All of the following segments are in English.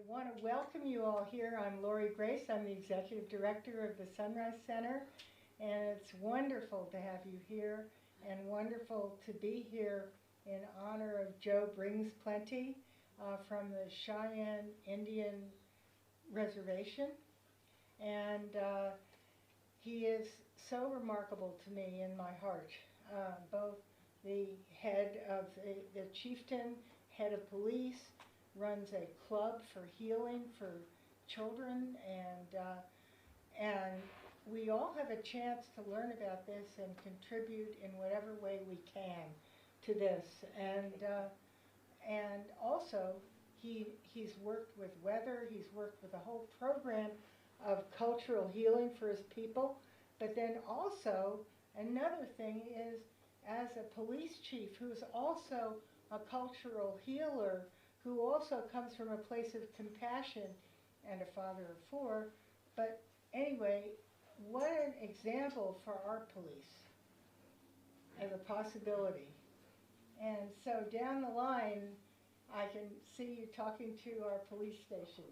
want to welcome you all here. I'm Lori Grace. I'm the Executive Director of the Sunrise Center, and it's wonderful to have you here and wonderful to be here in honor of Joe Brings Plenty from the Cheyenne Indian Reservation. And he is so remarkable to me in my heart, both the head of the chieftain, head of police, runs a club for healing for children, and we all have a chance to learn about this and contribute in whatever way we can to this. And also he's worked with weather, he's worked with a whole program of cultural healing for his people. But then also another thing is, as a police chief who's also a cultural healer, who also comes from a place of compassion and a father of four. But anyway, what an example for our police as a possibility. And so down the line, I can see you talking to our police station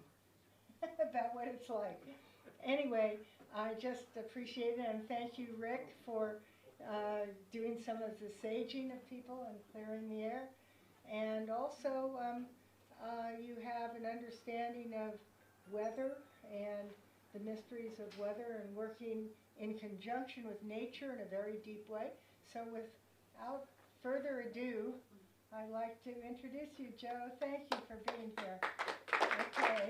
about what it's like. Anyway, I just appreciate it, and thank you, Rick, for doing some of the saging of people and clearing the air. And also, you have an understanding of weather and the mysteries of weather and working in conjunction with nature in a very deep way. So without further ado, I'd like to introduce you, Joe. Thank you for being here. Okay.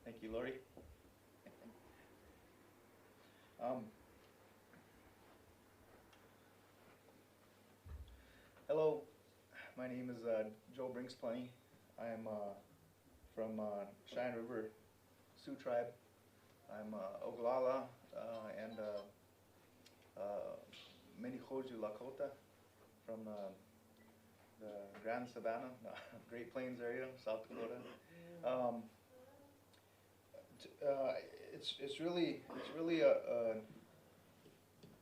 Thank you, Lori. Hello, my name is Joe Brings Plenty. I'm from Cheyenne River Sioux tribe. I'm Oglala and Minihoju Lakota from the Grand Savannah, Great Plains area, South Dakota. It's really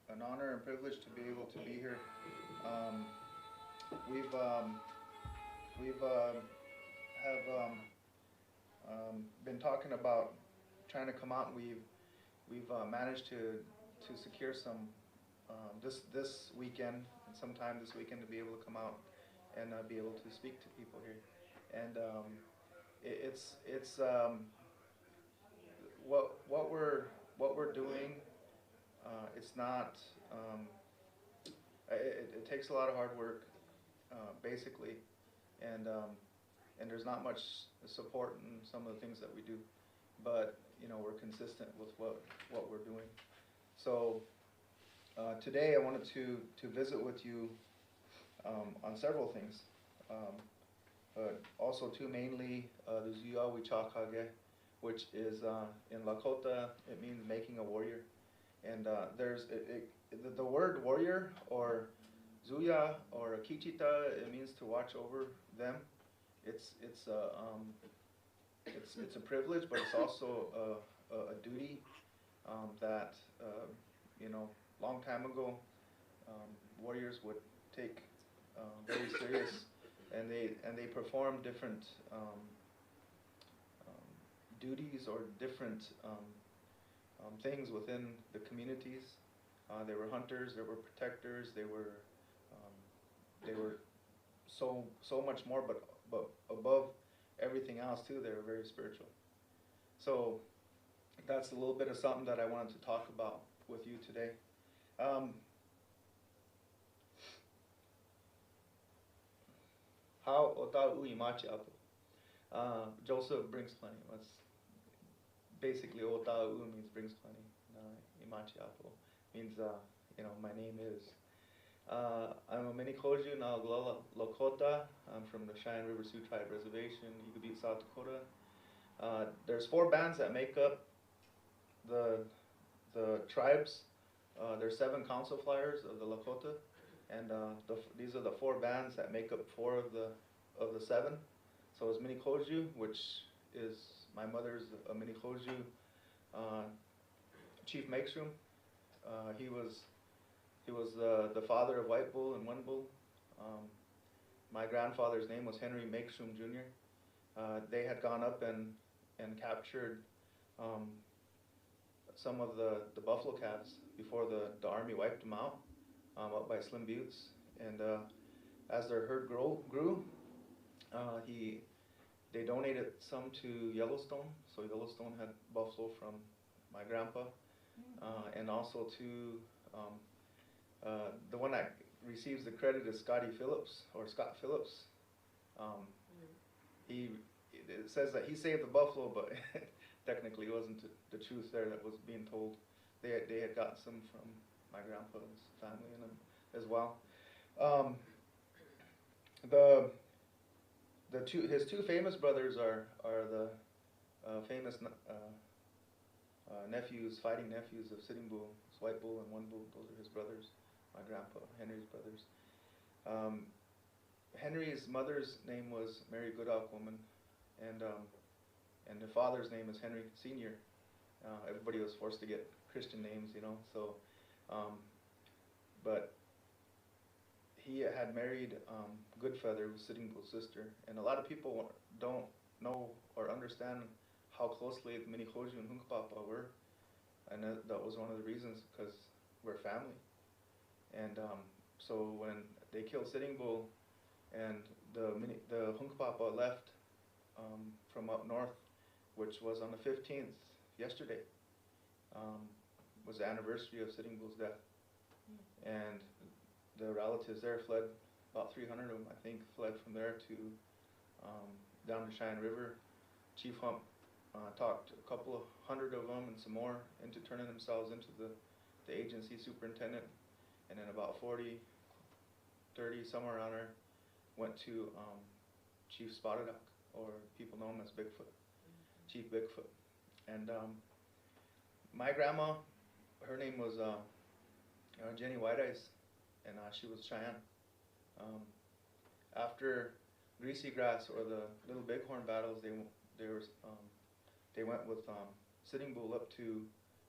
an honor and privilege to be able to be here. We've been talking about trying to come out. We've managed to secure some this weekend and sometime this weekend to be able to come out and be able to speak to people here. And it's what we're doing. It's not. It takes a lot of hard work, basically, and there's not much support in some of the things that we do, but we're consistent with what we're doing. So today I wanted to visit with you on several things, but also mainly the Sioux, which is in Lakota, it means making a warrior. And the word warrior or Zuya or Kichita, it means to watch over them. It's a privilege, but it's also a duty that long time ago warriors would take very serious, and they perform different duties or different things within the communities. They were hunters, they were protectors, they were so much more, but above everything else too, they were very spiritual. So that's a little bit of something that I wanted to talk about with you today. How Otau Imachi Apo. Joseph brings plenty. That's basically Otau means brings plenty. Imachi Apo means my name is. I'm a Minikoju na Lakota. I'm from the Cheyenne River Sioux Tribe Reservation, Ugabit, South Dakota. There's 4 bands that make up the tribes. There's 7 council flyers of the Lakota, and these are the 4 bands that make up 4 of the 7. So it's Minikoju, which is my mother's a Minikoju Chief Makesroom. He was the father of White Bull and One Bull. my grandfather's name was Henry Makeshum Jr. They had gone up and captured some of the buffalo calves before the army wiped them out up by Slim Buttes. And as their herd grew, they donated some to Yellowstone. So Yellowstone had buffalo from my grandpa, and also to the one that receives the credit is Scott Phillips. It says that he saved the buffalo, but technically it wasn't the truth there that was being told. They had gotten some from my grandpa's family and as well. His two famous brothers are the famous fighting nephews of Sitting Bull. It's White Bull and One Bull. Those are his brothers. My grandpa Henry's brothers. Henry's mother's name was Mary Goodall Woman, and the father's name is Henry Senior. Everybody was forced to get Christian names, you know. So, but he had married Goodfeather, who was Sitting Bull's sister, and a lot of people don't know or understand how closely the Minihoju and Hunkpapa were, and that was one of the reasons, because we're family. And so when they killed Sitting Bull, and the Hunkpapa left from up north, which was on the 15th, yesterday, was the anniversary of Sitting Bull's death. And the relatives there fled, about 300 of them, I think, fled from there to down the Cheyenne River. Chief Hump talked a couple of hundred of them and some more into turning themselves into the agency superintendent. And then about 40, 30, somewhere around there, went to Chief Spotted Duck, or people know him as Bigfoot, Chief Bigfoot. And my grandma, her name was Jenny White Eyes, and she was Cheyenne. After Greasy Grass or the Little Bighorn battles, they went with Sitting Bull up to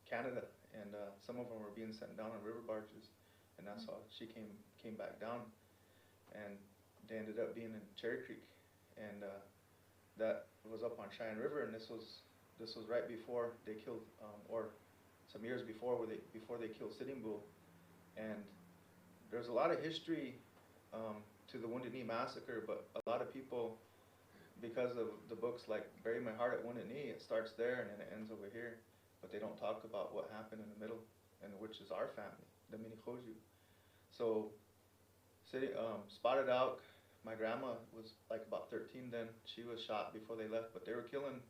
Canada, and some of them were being sent down on river barges, and that's how she came back down, and they ended up being in Cherry Creek, and that was up on Cheyenne River, and this was right before they killed, or some years before they killed Sitting Bull. And there's a lot of history to the Wounded Knee Massacre, but a lot of people, because of the books like Bury My Heart at Wounded Knee, it starts there and then it ends over here, but they don't talk about what happened in the middle, and which is our family, the Minihoju. So, Spotted Elk, my grandma was like about 13 then. She was shot before they left, but they were killing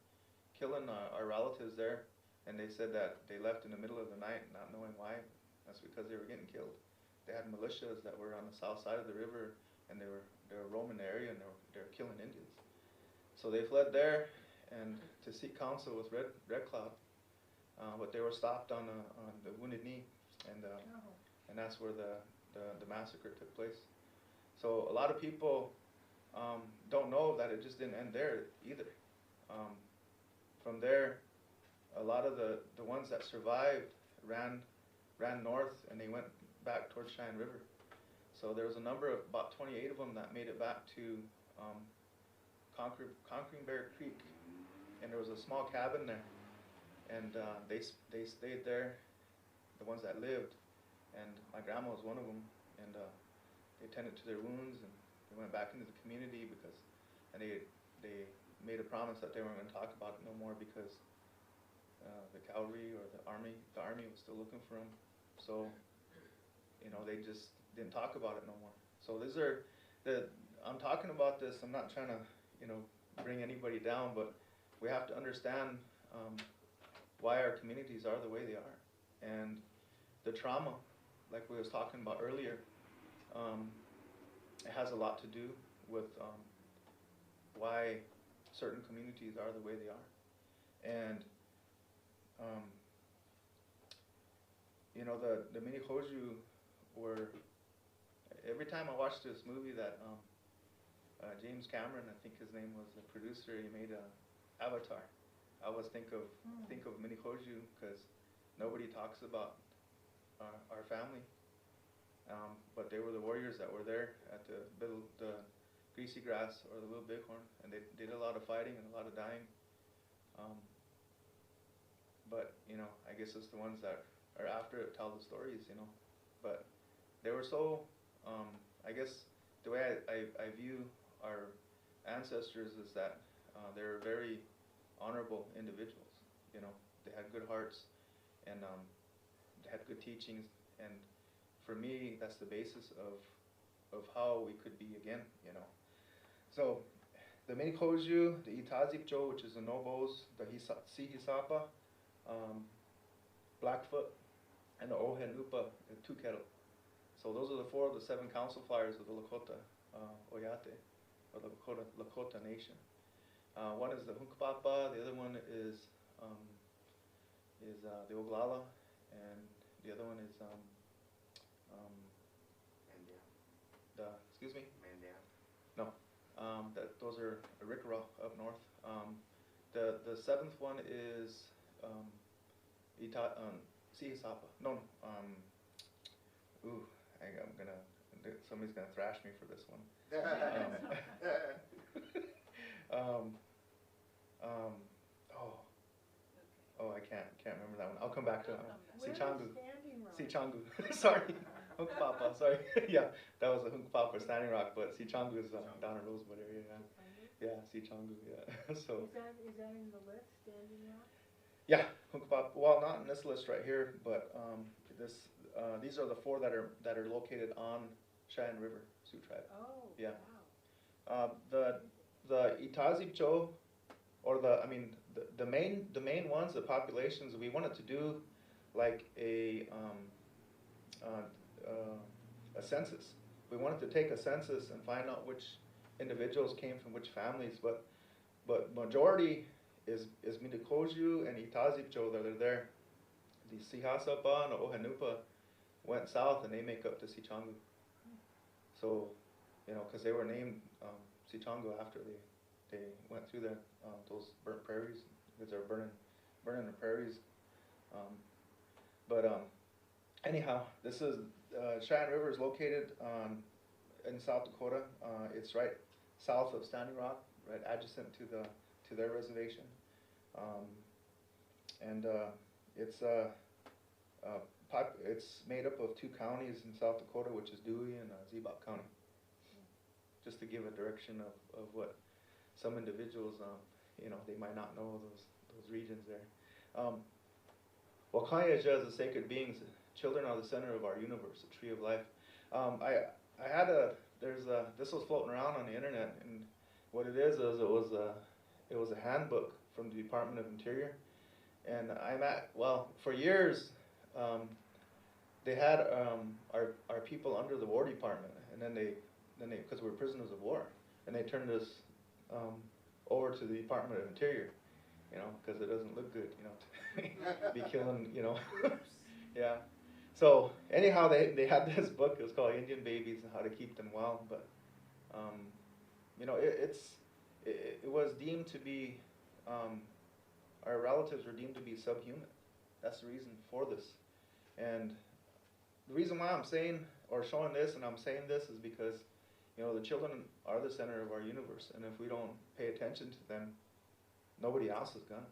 our relatives there, and they said that they left in the middle of the night, not knowing why. That's because they were getting killed. They had militias that were on the south side of the river, and they were roaming the area, and they were killing Indians. So they fled there and to seek counsel with Red Cloud, but they were stopped on the Wounded Knee, and that's where the massacre took place. So a lot of people don't know that it just didn't end there either. From there, a lot of the ones that survived ran north, and they went back towards Cheyenne River. So there was a number of about 28 of them that made it back to Conquering Bear Creek, and there was a small cabin there, and they stayed there, the ones that lived, and my grandma was one of them, and they tended to their wounds, and they went back into the community and they made a promise that they weren't going to talk about it no more, because the cavalry or the army was still looking for them. So, they just didn't talk about it no more. So I'm talking about this, I'm not trying to, bring anybody down, but we have to understand why our communities are the way they are. And the trauma, like we was talking about earlier, it has a lot to do with why certain communities are the way they are. And the Minihoju were, every time I watch this movie that James Cameron, I think his name was the producer, he made Avatar, I always think of Minihoju, because nobody talks about our family, but they were the warriors that were there at the greasy grass or the little bighorn, and they did a lot of fighting and a lot of dying. Um, but I guess it's the ones that are after it tell the stories, But they were so, I guess the way I view our ancestors is that they were very honorable individuals. They had good hearts, and they had good teachings, and for me, that's the basis of how we could be again. So the Minikoju, the Itazipjo, which is the Nobos, the Sihisapa, Blackfoot, and the Ohenupa, the two Kettle. So those are the 4 of the 7 council flyers of the Lakota Oyate, or the Lakota Nation. One is the Hunkpapa, the other one is the Oglala, and the other one is excuse me? No, those are Arikara up north. The 7th one is Sihisapa. No, somebody's gonna thrash me for this one. I can't remember that one. I'll come back to that one. Sichangu. Sorry. Hunkpapa, sorry. Yeah, that was the Hunkpapa Standing Rock, but Sichangu is down in Rosewood area, yeah. Sichangu, yeah. So. Is that in the list, Standing Rock? Yeah, Hunkpapa. Well, not in this list right here, but these are the 4 that are located on Cheyenne River, Sioux tribe. Oh, yeah. Wow. The Itazipjo, or the main ones, the populations, we wanted to do like a census. We wanted to take a census and find out which individuals came from which families, but majority is Minikoju and Itazipjo that are there. The Sihasapa and the Ohenupa went south, and they make up the Sichangu. So, because they were named Sichangu after they went through those burnt prairies, because they're burning the prairies. Anyhow, this is Cheyenne River is located in South Dakota. It's right south of Standing Rock, right adjacent to their reservation, it's made up of 2 counties in South Dakota, which is Dewey and Ziebach County. Just to give a direction of what some individuals, they might not know those regions there. Wakayaja is the sacred beings. Children are the center of our universe, the tree of life. This was floating around on the internet, and what it is it was a handbook from the Department of Interior, and for years they had our people under the War Department, and then they because we're prisoners of war, and they turned us over to the Department of Interior, because it doesn't look good, to be killing, yeah. So anyhow, they had this book. It was called Indian Babies and How to Keep Them Well. But it was deemed to be our relatives were deemed to be subhuman. That's the reason for this. And the reason why I'm saying or showing this, and I'm saying this, is because the children are the center of our universe, and if we don't pay attention to them, nobody else is gonna.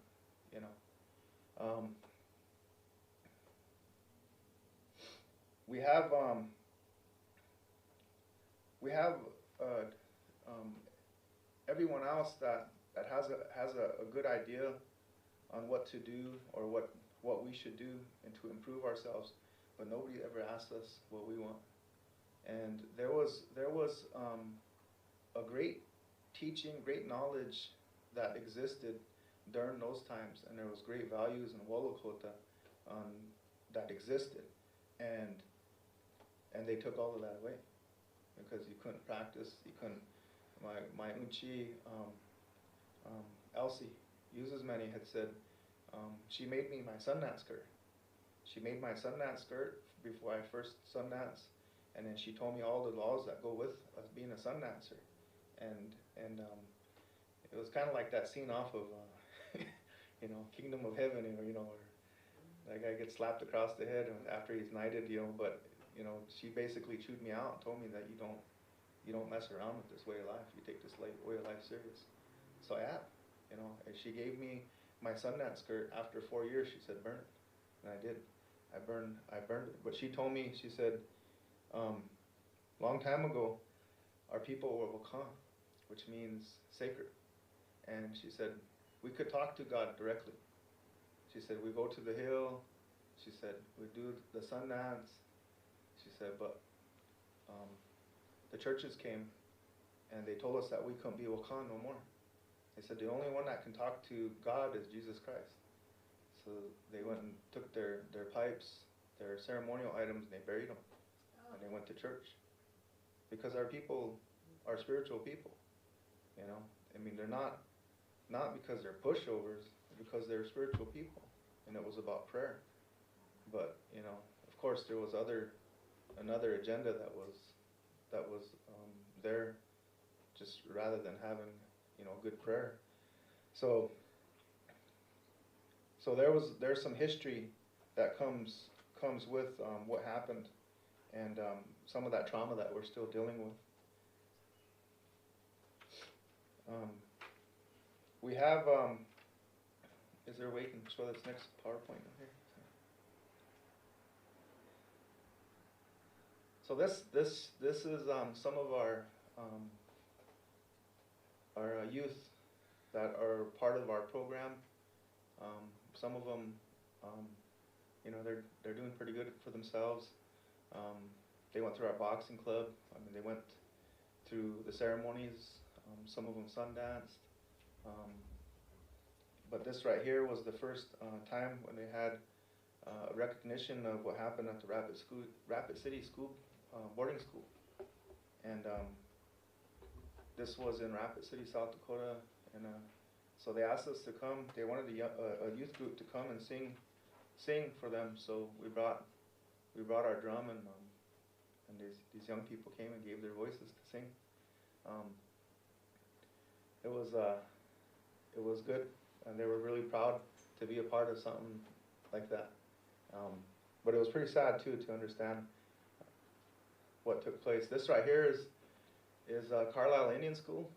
We have everyone else that has a good idea on what to do or what we should do and to improve ourselves, but nobody ever asks us what we want. And there was a great teaching, great knowledge that existed during those times, and there was great values in Lakota that existed, and they took all of that away because you couldn't practice. You couldn't. My Unchi Elsie Uzesmany had said she made me my Sundance skirt. She made my Sundance skirt before I first Sundance, and then she told me all the laws that go with being a Sundancer, and it was kind of like that scene off of Kingdom of Heaven, where that guy gets slapped across the head after he's knighted, but she basically chewed me out and told me that you you don't mess around with this way of life. You take this way of life serious. So I have, you know. And she gave me my Sundance skirt after 4 years. She said, burn it, and I did. I burned it. But she told me, she said, long time ago, our people were Wakan, which means sacred. And she said, we could talk to God directly. She said, we go to the hill. She said, we do the Sundance. She said, but the churches came and they told us that we couldn't be Wakan no more. They said, the only one that can talk to God is Jesus Christ. So they went and took their pipes, their ceremonial items, and they buried them. And they went to church. Because our people are spiritual people, you know. I mean, they're not because they're pushovers, because they're spiritual people. And it was about prayer. But, you know, of course there was another agenda that was there, just rather than having, you know, good prayer. So there's some history that comes with what happened, and some of that trauma that we're still dealing with. We have, is there a way you can show this next PowerPoint in here? So this is some of our youth that are part of our program. Some of them, you know, they're doing pretty good for themselves. They went through our boxing club. I mean, they went through the ceremonies. Some of them Sundanced. But this right here was the first time when they had recognition of what happened at the Rapid City School, boarding school. And this was in Rapid City, South Dakota. And so they asked us to come. They wanted a youth group to come and sing for them. So we brought our drum, and these young people came and gave their voices to sing. It was good, and they were really proud to be a part of something like that. But it was pretty sad too to understand what took place. This right here is Carlisle Indian School.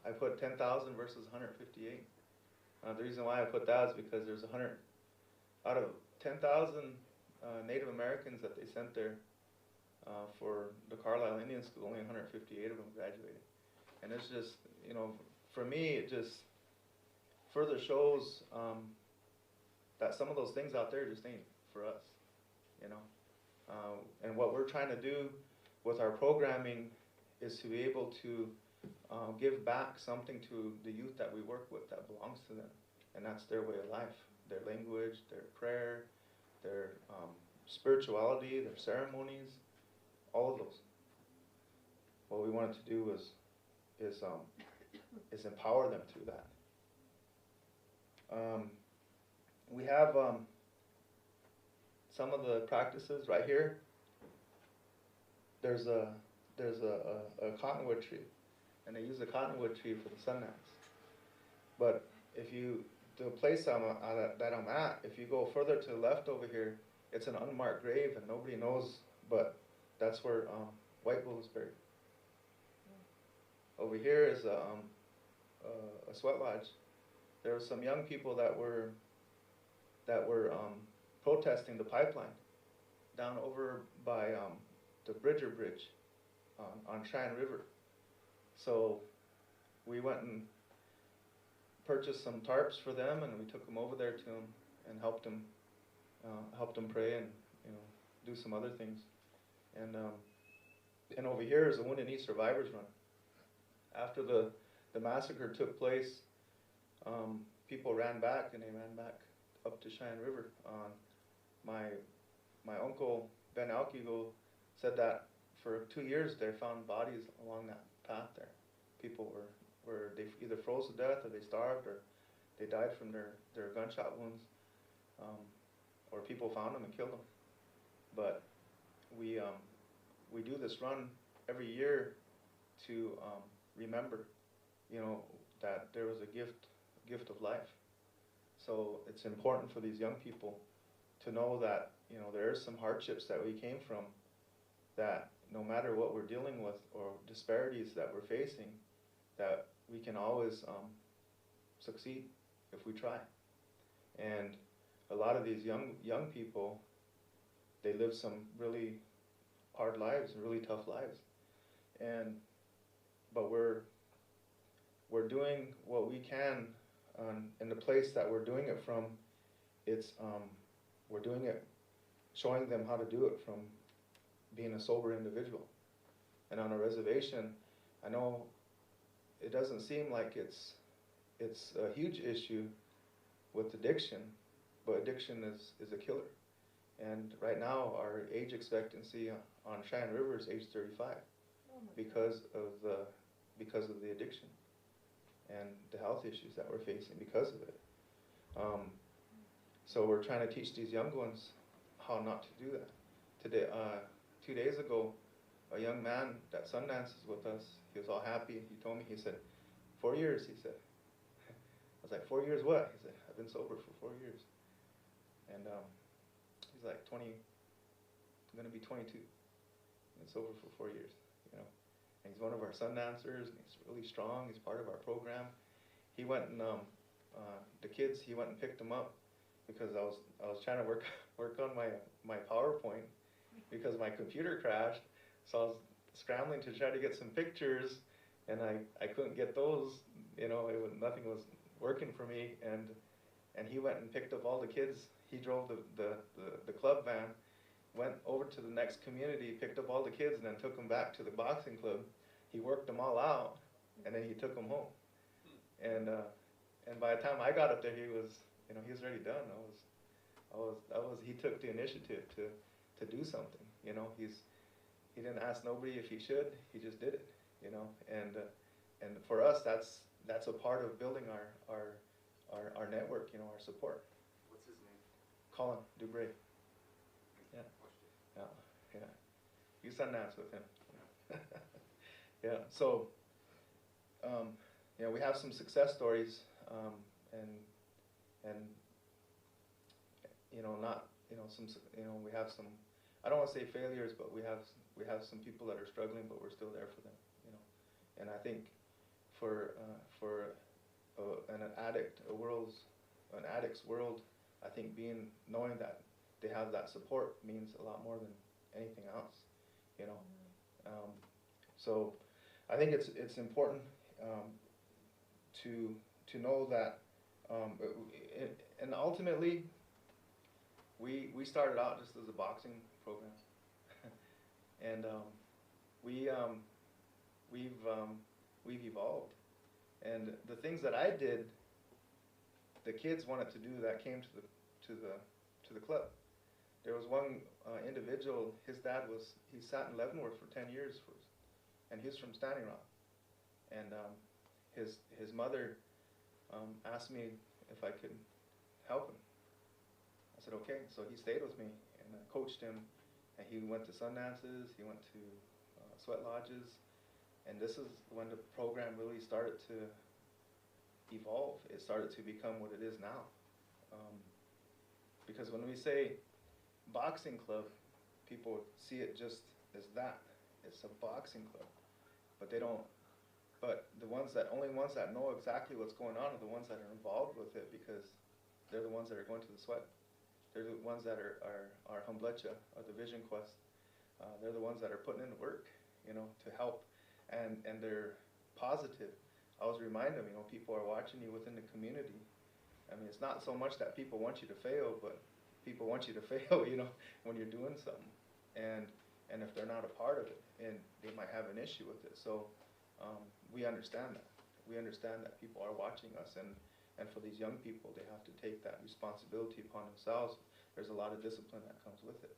I put 10,000 versus 158. The reason why I put that is because there's 100 out of 10,000 Native Americans that they sent there for the Carlisle Indian School. Only 158 of them graduated, and it's just, you know, for me, it just further shows that some of those things out there just ain't for us, you know. And what we're trying to do with our programming is to be able to give back something to the youth that we work with that belongs to them, and that's their way of life, their language, their prayer, their spirituality, their ceremonies, all of those. What we wanted to do is empower them through that. We have some of the practices right here. There's a cottonwood tree, and they use the cottonwood tree for the Sundance. But if you, the place that I'm at, if you go further to the left over here, it's an unmarked grave, and nobody knows, but that's where White Bull is buried. Over here is a sweat lodge. There were some young people that were protesting the pipeline down over by the Bridger Bridge on Cheyenne River. So we went and purchased some tarps for them, and we took them over there to them and helped them pray and, you know, do some other things. And over here is the Wounded Knee Survivors Run. After the massacre took place, people ran back, and they ran back up to Cheyenne River. My uncle Ben Alkigo said that for 2 years they found bodies along that path there. People were they either froze to death, or they starved, or they died from their gunshot wounds, or people found them and killed them. But we do this run every year to remember, you know, that there was a gift of life. So it's important for these young people to know that, you know, there are some hardships that we came from that, no matter what we're dealing with or disparities that we're facing, that we can always succeed if we try. And a lot of these young people, they live some really hard lives and really tough lives, but we're doing what we can, in the place that we're doing it from. It's we're doing it, showing them how to do it from being a sober individual. And on a reservation, I know it doesn't seem like it's a huge issue with addiction, but addiction is a killer. And right now, our age expectancy on Cheyenne River is age 35 because of the addiction and the health issues that we're facing because of it. So we're trying to teach these young ones how not to do that. Today, 2 days ago, a young man that sun dances with us, he was all happy. He told me, he said, 4 years, he said. I was like, 4 years what? He said, I've been sober for 4 years. And he's like 20, going to be 22. Been sober for 4 years, you know. And he's one of our sun dancers, and he's really strong. He's part of our program. He went and the kids, he went and picked them up because I was trying to work on my PowerPoint because my computer crashed. So I was scrambling to try to get some pictures, and I couldn't get those. You know, nothing was working for me. And he went and picked up all the kids. He drove the club van, went over to the next community, picked up all the kids, and then took them back to the boxing club. He worked them all out, and then he took them home. And by the time I got up there, he was already done. He took the initiative to do something. You know, he didn't ask nobody if he should. He just did it. You know, and for us, that's a part of building our network. You know, our support. What's his name? Colin Dubray. Yeah. You sun dance with him. Yeah. So, we have some success stories, and we have some. I don't want to say failures, but we have some people that are struggling, but we're still there for them. You know, and I think for an addict's world, I think knowing that they have that support means a lot more than anything else. You know, so I think it's important to know that, and ultimately, we started out just as a boxing program, and we've evolved, and the things that I did, the kids wanted to do that came to the club. There was one individual, he sat in Leavenworth for 10 years, and he's from Standing Rock. And his mother asked me if I could help him. I said, okay. So he stayed with me, and I coached him, and he went to sun dances, he went to sweat lodges, and this is when the program really started to evolve. It started to become what it is now. Because when we say boxing club, people see it just as that. It's a boxing club, but they don't. But the only ones that know exactly what's going on are the ones that are involved with it, because they're the ones that are going to the sweat. They're the ones that are Humblecha or the Vision Quest. They're the ones that are putting in the work, you know, to help, and they're positive. I always remind them, you know, people are watching you within the community. I mean, it's not so much that people want you to fail, but people want you to fail, you know, when you're doing something. And if they're not a part of it, and they might have an issue with it. So we understand that. We understand that people are watching us, and for these young people, they have to take that responsibility upon themselves. There's a lot of discipline that comes with it.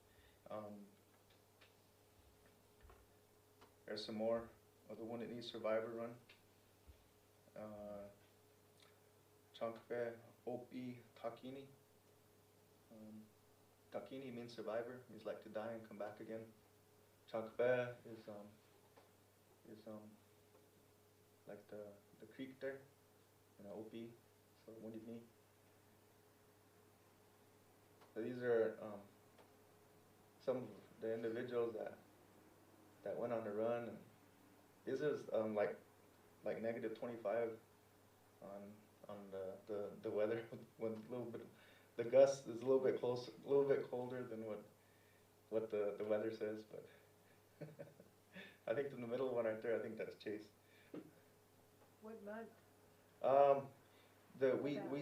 There's some more of the Wounded Knee Survivor Run. Chankpe Opi Takini. Takini means survivor. Means like to die and come back again. Chankpe is like the creek there. Opi, so Wounded Knee. So these are some of the individuals that went on the run. And this is like negative 25 on the weather when a little bit, the gust is a little bit close, a little bit colder than what the weather says, but I think in the middle one right there, I think that's Chase. What month? We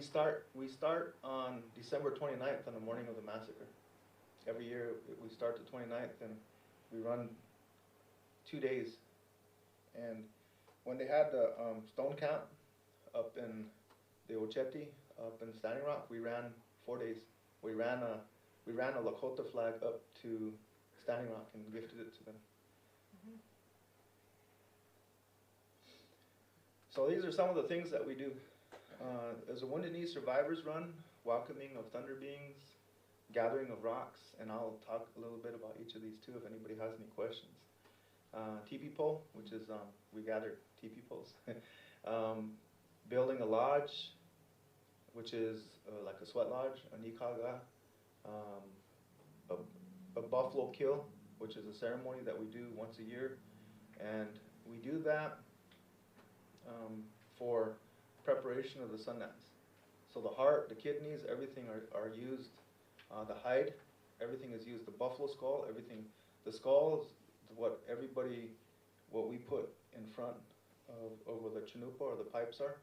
start on December 29th on the morning of the massacre. Every year we start the 29th and we run 2 days. And when they had the stone camp up in the Ocheti, up in Standing Rock, we ran 4 days. We ran a Lakota flag up to Standing Rock and gifted it to them. Mm-hmm. So these are some of the things that we do. There's a Wounded Knee Survivors Run, welcoming of thunder beings, gathering of rocks, and I'll talk a little bit about each of these too if anybody has any questions. Teepee pole, which is, we gather teepee poles. Building a lodge, which is like a sweat lodge, a nikaga. A buffalo kill, which is a ceremony that we do once a year. And we do that for preparation of the Sundance. So the heart, the kidneys, everything are used. The hide, everything is used. The buffalo skull, everything. The skull is what we put in front of where the chanupa or the pipes are.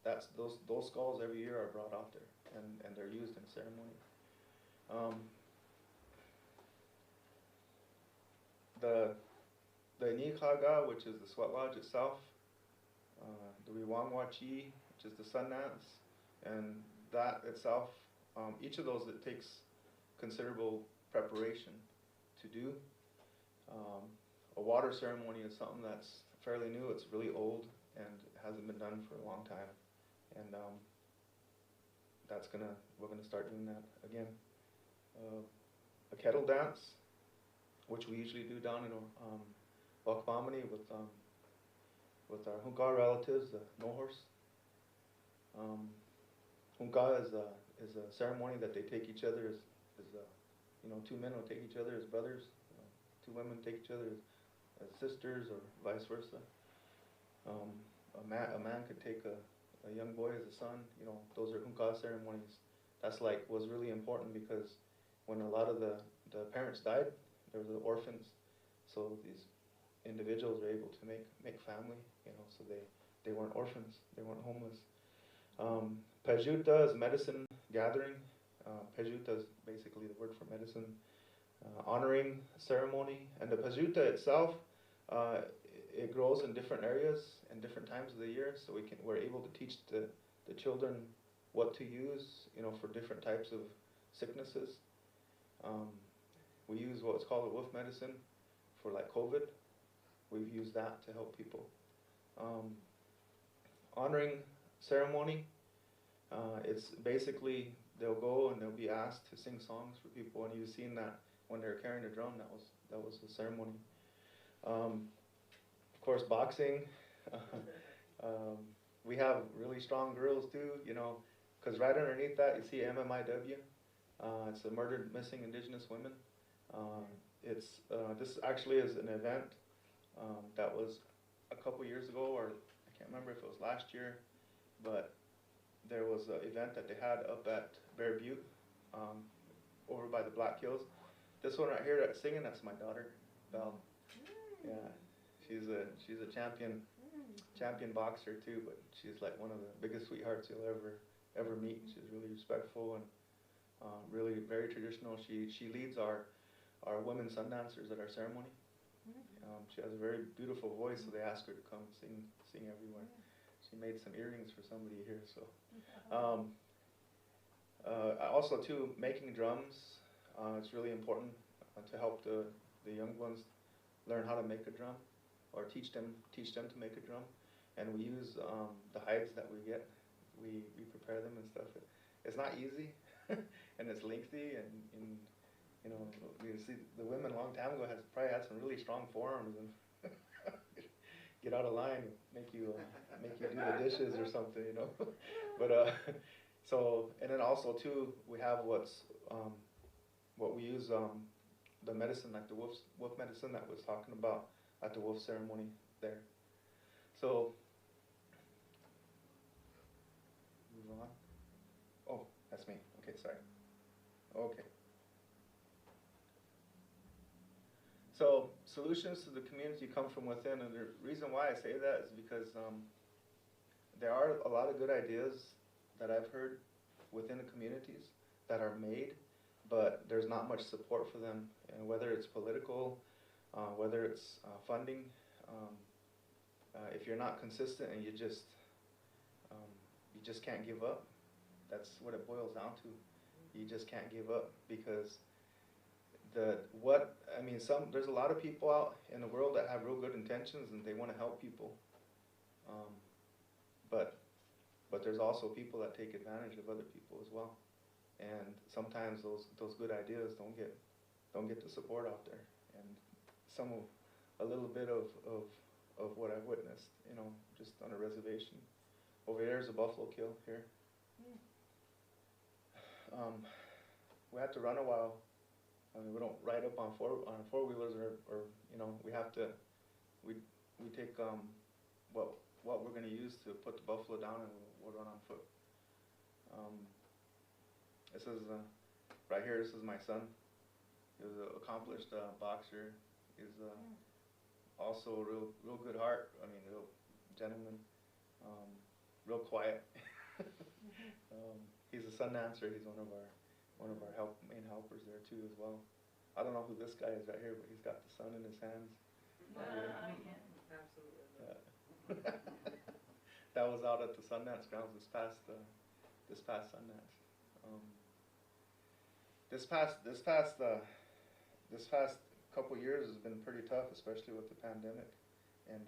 That's those skulls every year are brought out there, and they're used in ceremony. The Nikaga, which is the sweat lodge itself, the Riwangwachi, which is the Sundance, and that itself, each of those, it takes considerable preparation to do. A water ceremony is something that's fairly new. It's really old and hasn't been done for a long time, and we're gonna start doing that again. A kettle dance, which we usually do down in Wakpamani with our Hunka relatives, the no horse. Hunka is a ceremony that they take each other as two men will take each other as brothers, two women take each other as sisters, or vice versa. A man could take a young boy as a son. Those are Hunka ceremonies. That's was really important because when a lot of the parents died, there were the orphans. So these individuals were able to make family, so they weren't orphans, they weren't homeless. Pajuta is medicine gathering. Pajuta is basically the word for medicine. Honoring ceremony. And the Pajuta itself, it grows in different areas and different times of the year, so we're able to teach the children what to use, for different types of sicknesses. We use what's called a wolf medicine for COVID. We've used that to help people. Honoring ceremony, it's basically they'll go and they'll be asked to sing songs for people, and you've seen that when they're carrying a drum. That was the ceremony. Of course, boxing. We have really strong girls too, because right underneath that you see MMIW. It's a Murdered Missing Indigenous Women. This actually is an event that was a couple years ago, or I can't remember if it was last year, but there was an event that they had up at Bear Butte, over by the Black Hills. This one right here that's singing, that's my daughter, Belle. Yeah, she's a champion boxer too, but she's like one of the biggest sweethearts you'll ever meet. She's really respectful and really very traditional. She leads our women sun dancers at our ceremony. She has a very beautiful voice, so they asked her to come sing everywhere. She made some earrings for somebody here. So, also too, making drums. It's really important to help the young ones learn how to make a drum, or teach them to make a drum. And we use the hides that we get. We prepare them and stuff. It's not easy, and it's lengthy, and you see the women a long time ago probably had some really strong forearms and get out of line, make you do the dishes or something, But so, and then also too, we have what we use the medicine, like the wolf medicine that was talking about at the wolf ceremony there. So, move on. Oh, that's me. Okay, sorry. Okay. So, solutions to the community come from within, and the reason why I say that is because there are a lot of good ideas that I've heard within the communities that are made, but there's not much support for them, and whether it's political, whether it's funding, if you're not consistent and you just can't give up. That's what it boils down to. You just can't give up, because there's a lot of people out in the world that have real good intentions and they want to help people, but there's also people that take advantage of other people as well, and sometimes those good ideas don't get the support out there. And a little bit of what I've witnessed, just on a reservation. Over there's a buffalo kill here. We have to run a while. I mean, we don't ride up on four-wheelers or we take what we're going to use to put the buffalo down, and we'll run on foot. This is right here. This is my son. He was an accomplished boxer. He's also a real good heart. I mean, real gentleman. Real quiet. He's a sun dancer. He's one of our main helpers there too as well. I don't know who this guy is right here, but he's got the sun in his hands. Absolutely. Yeah. That was out at the Sundance grounds this past Sundance. This past couple years has been pretty tough, especially with the pandemic, and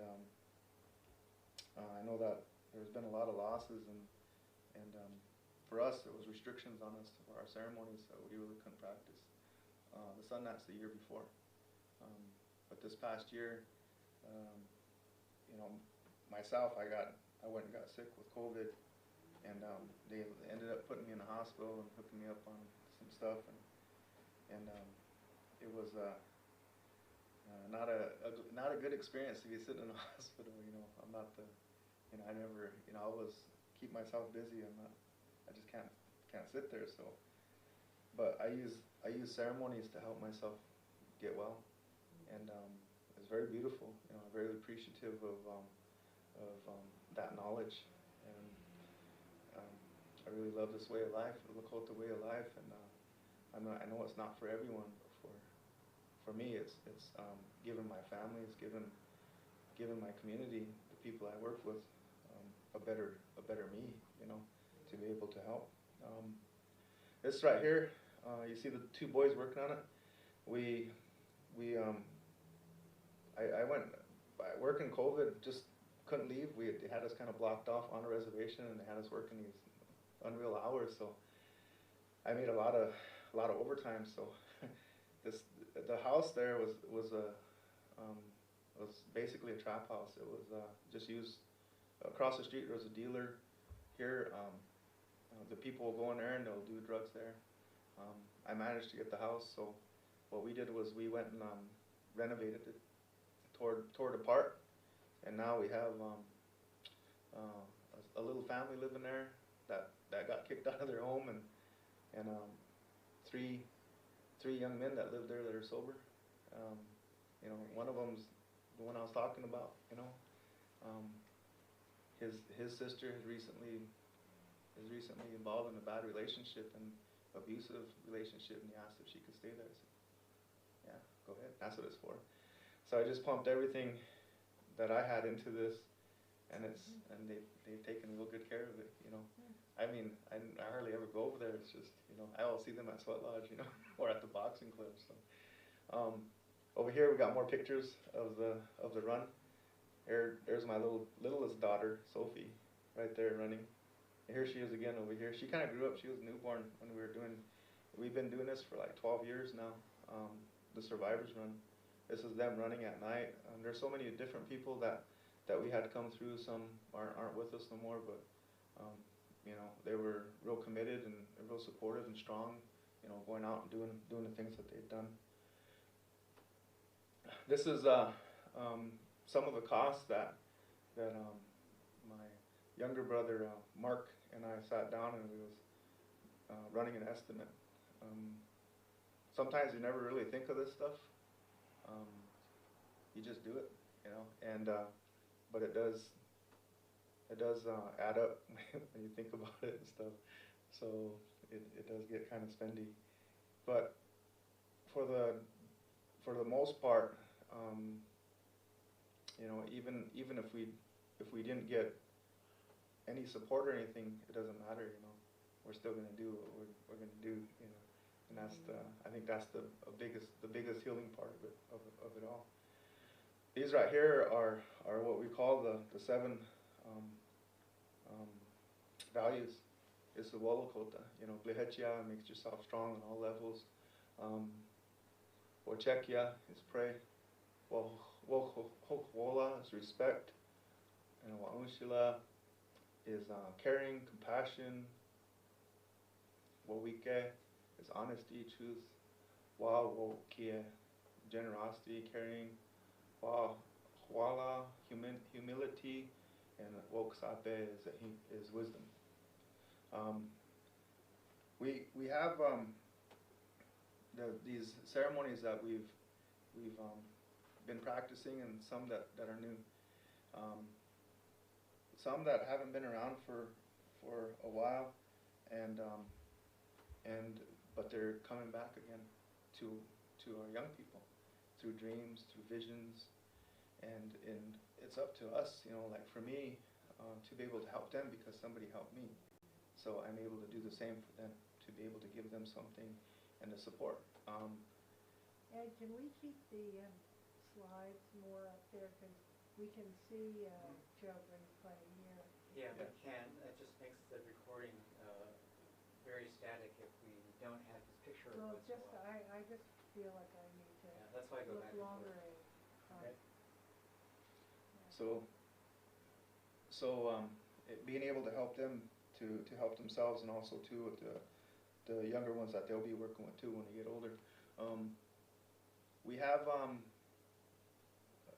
I know that there's been a lot of losses, and for us, there was restrictions on us for our ceremonies, so we really couldn't practice the Sundance the year before. But this past year, myself, I went and got sick with COVID, and they ended up putting me in the hospital and hooking me up on some stuff, and it was not a good experience to be sitting in the hospital. I'm not I never, I always keep myself busy. I just can't sit there. So, but I use ceremonies to help myself get well, and it's very beautiful. I'm very appreciative of that knowledge, and I really love this way of life, the Lakota way of life, and I know it's not for everyone, but for me, it's given my family, it's given my community, the people I work with, a better me, to be able to help. This right here, you see the two boys working on it. I went working COVID, just couldn't leave. They had us kind of blocked off on a reservation, and they had us working these unreal hours. So I made a lot of overtime. So the house there was basically a trap house. It was just used. Across the street there was a dealer. Here, the people will go in there and they'll do drugs there. I managed to get the house, so what we did was we went and renovated it, tore it apart, and now we have a little family living there that got kicked out of their home, and three young men that live there that are sober. One of them's the one I was talking about. His sister is recently involved in a bad relationship, and abusive relationship, and he asked if she could stay there. I said, yeah, go ahead. That's what it's for. So I just pumped everything that I had into this, and they've taken real good care of it. I mean, I hardly ever go over there. It's just I always see them at Sweat Lodge, or at the boxing club. So over here we got more pictures of the run. There's my littlest daughter, Sophie, right there running. And here she is again over here. She kind of grew up. She was a newborn when we've been doing this for like 12 years now, the Survivors Run. This is them running at night. There's so many different people that we had come through. Some aren't with us no more, but they were real committed and real supportive and strong, going out and doing the things that they've done. this is some of the costs that my younger brother Mark and I sat down and we was running an estimate. Sometimes you never really think of this stuff. You just do it, you know, and but it does add up when you think about it and stuff. So it does get kind of spendy, but for the most part, you know, even if we didn't get any support or anything, it doesn't matter, you know. We're still going to do what we're going to do, you know, and that's I think that's the biggest healing part of it all. These right here are what we call the 7 values. It's the Lakota, you know. Blehechia makes yourself strong on all levels. Wochekia is pray. Wohola is respect. And Waushila is caring, compassion. Wawike is honesty, truth. Wawokie, generosity, caring. Wala, humility. And Woksape is wisdom. We have these ceremonies that we've been practicing, and some that are new. Some that haven't been around for a while, but they're coming back again to our young people through dreams, through visions, and it's up to us, you know. Like for me, to be able to help them because somebody helped me, so I'm able to do the same for them, to be able to give them something and the support. Ed, can we keep the slides more up there, because we can see Joe brings plenty here. Yeah, we can. It just makes the recording very static if we don't have his picture. Well, once in a while. I just feel like I need to Yeah, that's why I go look back and longer forth. at Okay. So being able to help them to help themselves, and also too with the younger ones that they'll be working with too when they get older. We have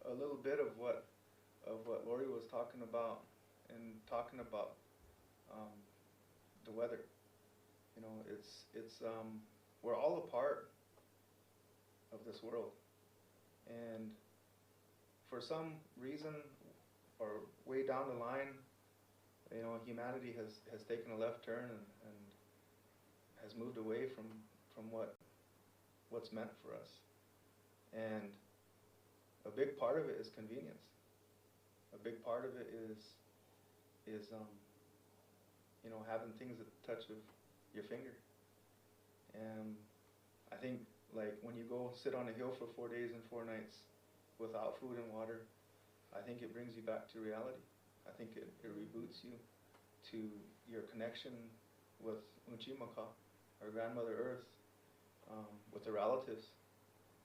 a little bit of what Lori was talking about, and talking about the weather. You know, it's we're all a part of this world, and for some reason or way down the line, you know, humanity has taken a left turn and has moved away from what's meant for us. And a big part of it is convenience. A big part of it is you know, having things at the touch of your finger. And I think, like, when you go sit on a hill for 4 days and 4 nights without food and water, I think it brings you back to reality. I think it reboots you to your connection with Unchimaka, or Grandmother Earth, with the relatives.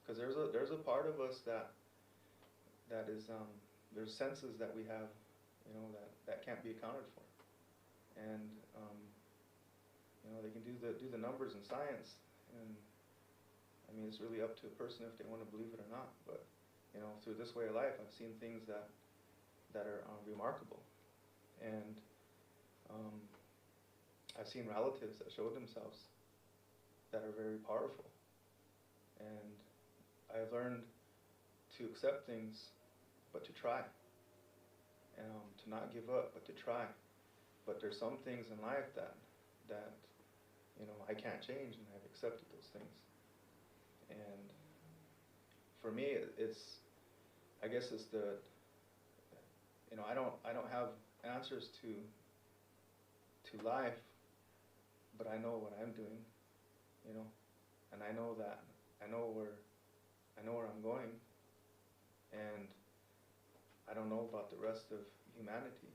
Because there's a part of us that is there's senses that we have, you know, that can't be accounted for. And you know, they can do the numbers in science, and I mean, it's really up to a person if they want to believe it or not. But you know, through this way of life, I've seen things that are remarkable, and I've seen relatives that showed themselves that are very powerful. And I've learned to accept things, but to try, and to not give up, but to try. But there's some things in life that you know, I can't change, and I've accepted those things. And for me, I guess it's the, you know, I don't have answers to life, but I know what I'm doing, you know, and I know where I'm going, and I don't know about the rest of humanity,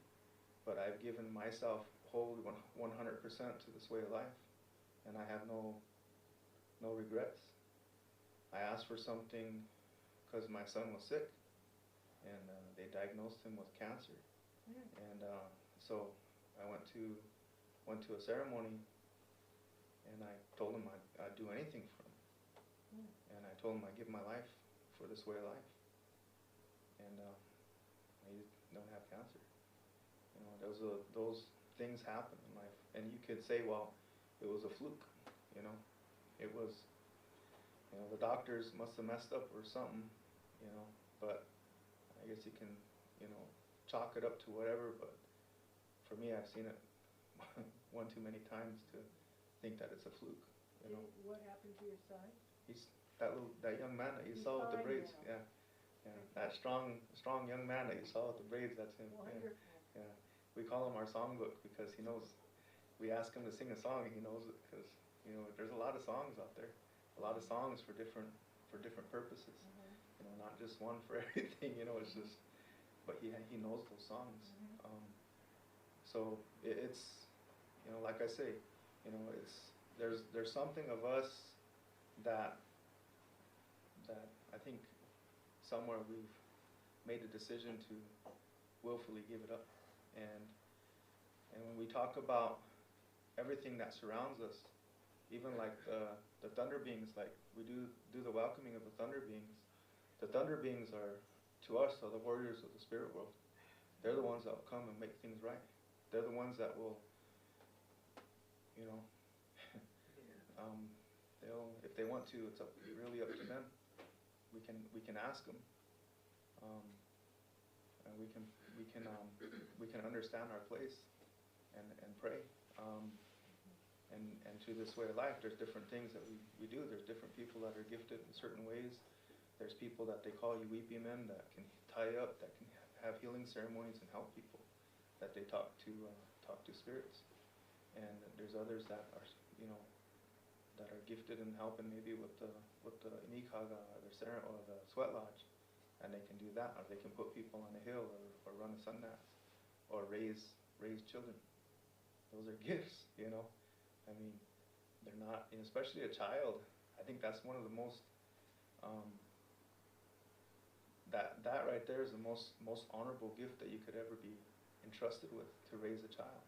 but I've given myself wholly 100% to this way of life, and I have no regrets. I asked for something because my son was sick, and they diagnosed him with cancer. And so I went to a ceremony, and I told him I'd do anything for him. And I told him I'd give my life for this way of life. and you don't have cancer. You know, those things happen in life, and you could say, well, it was a fluke. You know, it was, you know, the doctors must have messed up or something. You know, but I guess you can, you know, chalk it up to whatever. But for me, I've seen it one too many times to think that it's a fluke. You know, What happened to your son? he's that young man that you He's saw with the fine braids. now. Yeah, yeah, that strong young man that you saw with the braids. That's him. Wonderful. Yeah, yeah. We call him our songbook because he knows. We ask him to sing a song and he knows it because, you know, there's a lot of songs out there, a lot of songs for different purposes. You know, not just one for everything. You know, it's just, but he knows those songs. So it's, you know, like I say, you know, it's there's something of us that I think somewhere we've made a decision to willfully give it up, and when we talk about everything that surrounds us, even like the thunder beings, like we do the welcoming of the thunder beings. The thunder beings are, to us, are the warriors of the spirit world. They're the ones that will come and make things right. They're the ones that will, you know, they'll, if they want to, it's really up to them. We can ask them, and we can understand our place and pray. And to this way of life, there's different things that we do. There's different people that are gifted in certain ways. There's people that they call you weepy men that can tie up, that can have healing ceremonies and help people, that they talk to spirits. And there's others that are, you know, that are gifted in helping maybe with the Inikaga or the sweat lodge, and they can do that, or they can put people on a hill, or run a sun dance, or raise children. Those are gifts, you know. I mean, they're not, and especially a child. I think that's one of the most that right there is the most honorable gift that you could ever be entrusted with, to raise a child.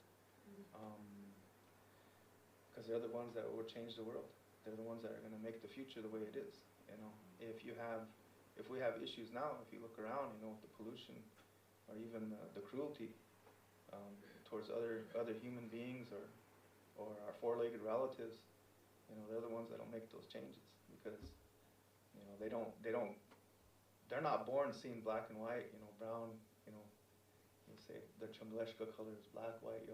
Because they're the ones that will change the world. They're the ones that are going to make the future the way it is. You know, if we have issues now, if you look around, you know, with the pollution, or even the cruelty towards other human beings, or our four-legged relatives, you know, they're the ones that'll make those changes, because, you know, they're not born seeing black and white, you know, brown, you know, you say the Chungleshka colors, black, white,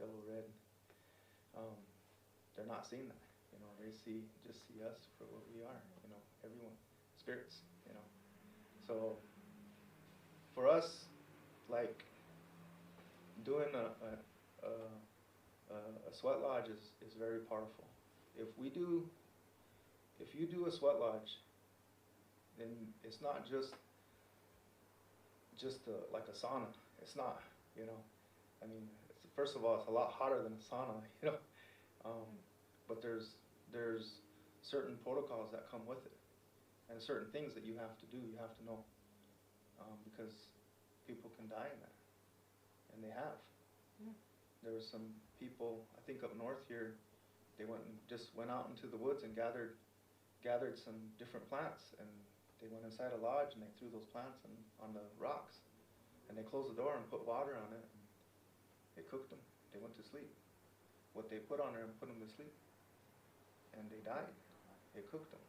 yellow, red. They're not seeing that, you know. They just see us for what we are, you know, everyone, spirits, you know. So for us, like, doing a sweat lodge is very powerful. If you do a sweat lodge, then it's not just like a sauna. It's not, you know. I mean, first of all, it's a lot hotter than a sauna, you know. But there's certain protocols that come with it, and certain things that you have to do. You have to know, because people can die in that, and they have. There were some people, I think up north here, they went out into the woods and gathered some different plants, and they went inside a lodge and they threw those plants on the rocks, and they closed the door and put water on it, and they cooked them. They went to sleep. What they put on there and put them to sleep, and they died. They cooked them.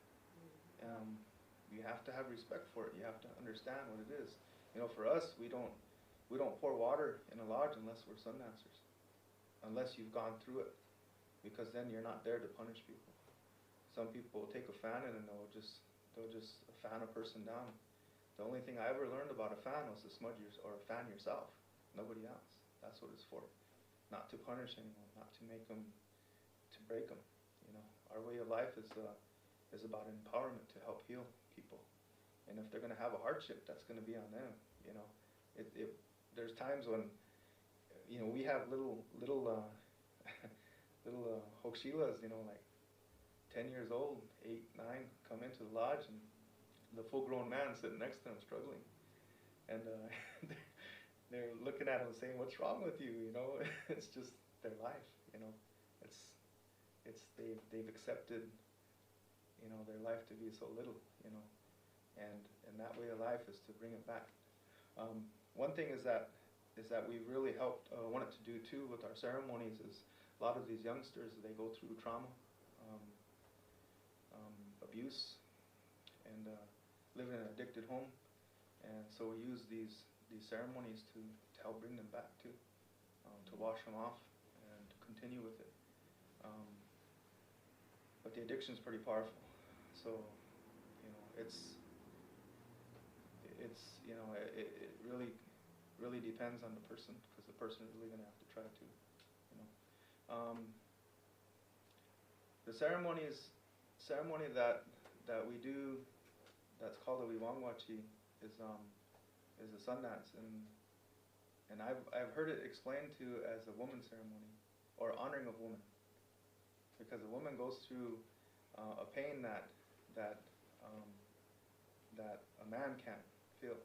You have to have respect for it. You have to understand what it is. You know, for us, we don't pour water in a lodge unless we're sun dancers, unless you've gone through it, because then you're not there to punish people. Some people will take a fan and they'll just fan a person down. The only thing I ever learned about a fan was to smudge or fan yourself, nobody else. That's what it's for. Not to punish anyone, not to make them, to break them. You know, our way of life is about empowerment, to help heal people. And if they're going to have a hardship, that's going to be on them. You know, there's times when, you know, we have little hokshilas, you know, like 10 years old, 8, 9, come into the lodge, and the full-grown man sitting next to them struggling, and they're looking at him saying, "What's wrong with you?" You know, it's just their life. You know, they've accepted, you know, their life to be so little. You know, and that way of life is to bring it back. One thing is that we really helped, wanted to do too with our ceremonies is a lot of these youngsters, they go through trauma, abuse, and live in an addicted home, and so we use these ceremonies to help bring them back too, to wash them off and to continue with it. But the addiction is pretty powerful, so you know it's you know it really depends on the person, because the person is really going to have to try to, you know. The ceremony that we do, that's called the Wiwangwachi, is a sun dance, and I've heard it explained to as a woman ceremony, or honoring of woman, because a woman goes through a pain that a man can't feel.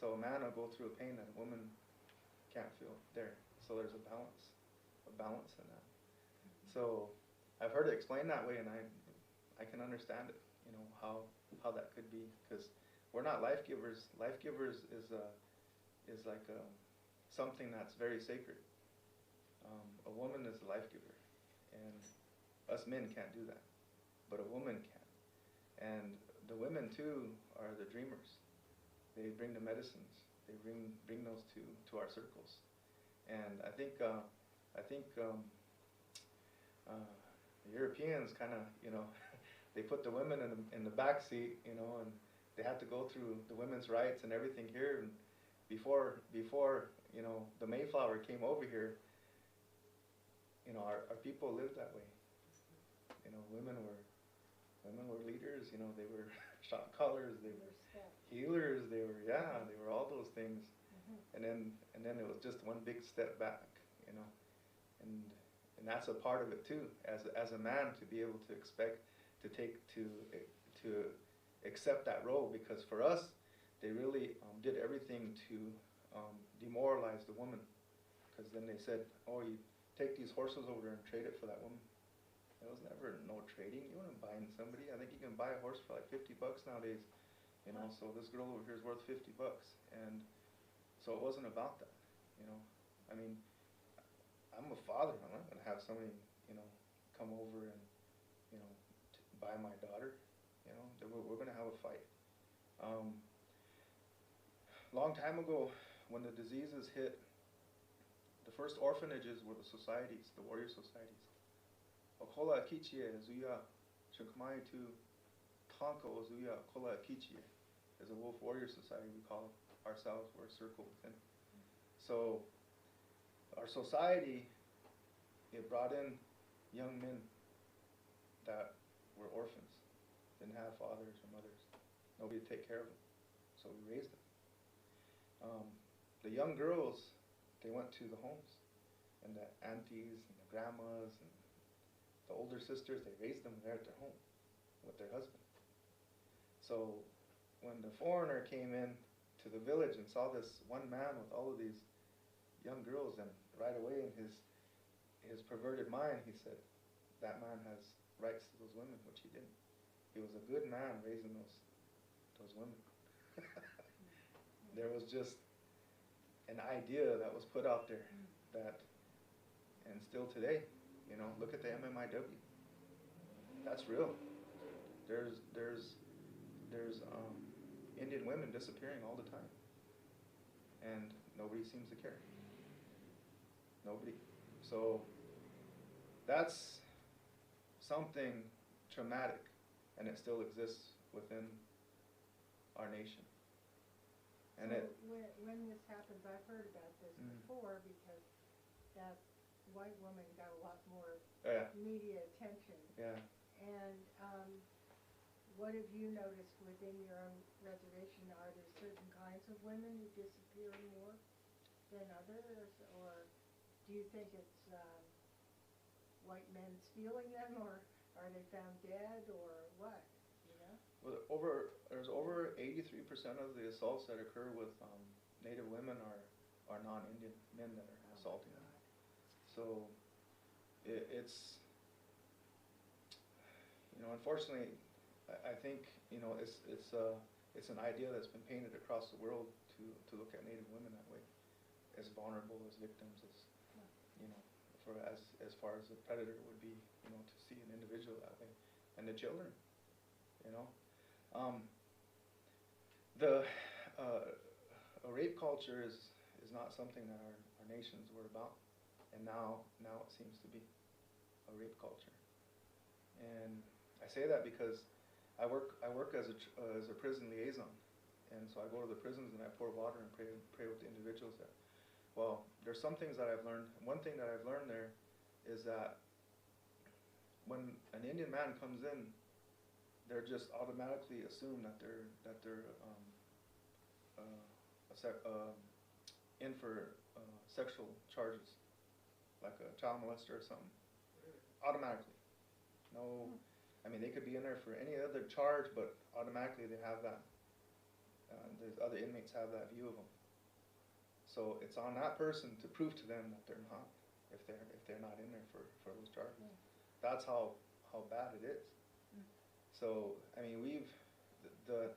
So a man will go through a pain that a woman can't feel there. So there's a balance in that. So I've heard it explained that way, and I can understand it, you know, how that could be, because we're not life givers. Life givers is like something that's very sacred. A woman is a life giver, and us men can't do that, but a woman can. And the women too are the dreamers. They bring the medicines. They bring those to our circles. And I think the Europeans kind of, you know, they put the women in the back seat, you know, and they have to go through the women's rights and everything here. And before you know, the Mayflower came over here, you know, our people lived that way. You know, women were leaders. You know, they were shot callers. They were healers. They were all those things. And then it was just one big step back. You know, and that's a part of it too. As a man, to be able to accept that role, because for us, they really did everything to demoralize the woman. Because then they said, oh, you take these horses over there and trade it for that woman. There was never no trading. You weren't buying somebody. I think you can buy a horse for like $50 nowadays. You know, so this girl over here is worth $50. And so it wasn't about that, you know. I mean, I'm a father. I'm not going to have somebody, you know, come over and, you know, buy my daughter. You know, we're going to have a fight. Long time ago, when the diseases hit, the first orphanages were the societies, the warrior societies. Okola Akichie, Zuya, Shinkamai to Tonko, Zuya, Okola Akichie is a wolf warrior society, we call ourselves. We're a circle within. So our society, it brought in young men that were orphans, didn't have fathers or mothers, nobody to take care of them. So we raised them. The young girls, they went to the homes, and the aunties and the grandmas and the older sisters, they raised them there at their home with their husband. So when the foreigner came in to the village and saw this one man with all of these young girls, and right away in his perverted mind, he said, that man has rights to those women, which he didn't. He was a good man raising those women. There was just an idea that was put out there that, and still today, you know, look at the MMIW. That's real. There's Indian women disappearing all the time, and nobody seems to care. Nobody. So that's something traumatic, and it still exists within our nation. And so when this happens, I've heard about this before, because that white woman got a lot more media attention. Yeah. And what have you noticed within your own reservation? Are there certain kinds of women who disappear more than others, or do you think it's white men stealing them, or are they found dead, or what? You know? Well, there's over 83% of the assaults that occur with Native women are non-Indian men that are assaulting them. So it's, you know, unfortunately, I think think, you know, it's an idea that's been painted across the world to look at Native women that way, as vulnerable, as victims, as, you know, as far as a predator would be, you know, to see an individual that way, and the children, you know. A rape culture is not something that our nations were about, and now it seems to be a rape culture. And I say that because I work as a prison liaison, and so I go to the prisons and I pour water and pray with the individuals there. Well, there's some things that I've learned. One thing that I've learned there is that when an Indian man comes in, they're just automatically assumed that they're in for sexual charges, like a child molester or something. Automatically. No, I mean, they could be in there for any other charge, but automatically they have that. The other inmates have that view of them. So it's on that person to prove to them that they're not, if they're not in there for those charges. That's how bad it is. So I mean, the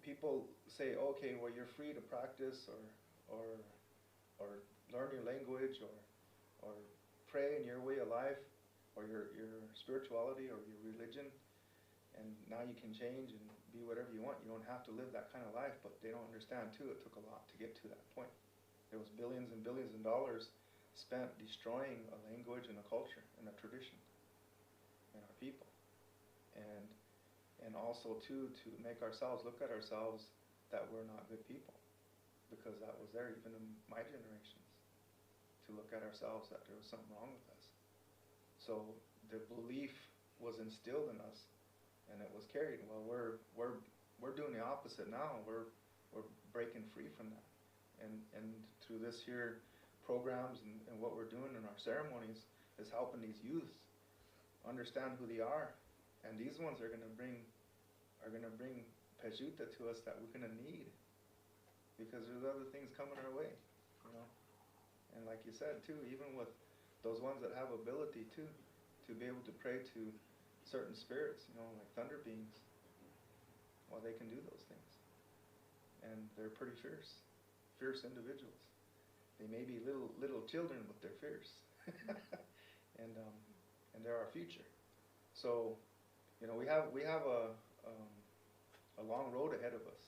people say, okay, well, you're free to practice or learn your language or pray in your way of life or your spirituality or your religion, and now you can change and be whatever you want. You don't have to live that kind of life, but they don't understand too, it took a lot to get to that point. There was billions and billions of dollars spent destroying a language and a culture and a tradition and our people. And also too, to make ourselves look at ourselves that we're not good people, because that was there even in my generations, to look at ourselves that there was something wrong with us. So the belief was instilled in us, and it was carried. Well, we're doing the opposite now. We're breaking free from that, and through this here programs and what we're doing in our ceremonies is helping these youth understand who they are, and these ones are going to bring pejuta to us that we're going to need, because there's other things coming our way, you know. And like you said too, even with those ones that have ability to be able to pray to certain spirits, you know, like thunder beings, well, they can do those things, and they're pretty fierce individuals. They may be little children, but they're fierce, and they're our future. So, you know, we have a long road ahead of us,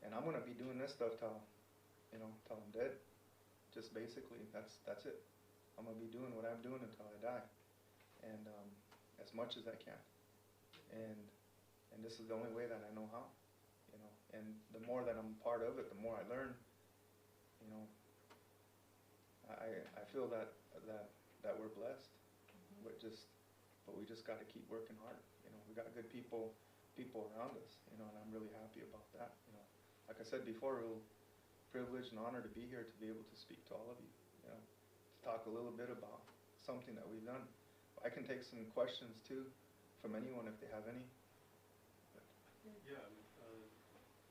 and I'm gonna be doing this stuff till I'm dead. Just basically, that's it. I'm gonna be doing what I'm doing until I die, and as much as I can. And this is the only way that I know how, you know. And the more that I'm part of it, the more I learn. You know, I feel that we're blessed. But we just got to keep working hard. You know, we got good people around us. You know, and I'm really happy about that. You know, like I said before, real privilege and honor to be here, to be able to speak to all of you. You know, to talk a little bit about something that we've done. I can take some questions too from anyone if they have any. Yeah, I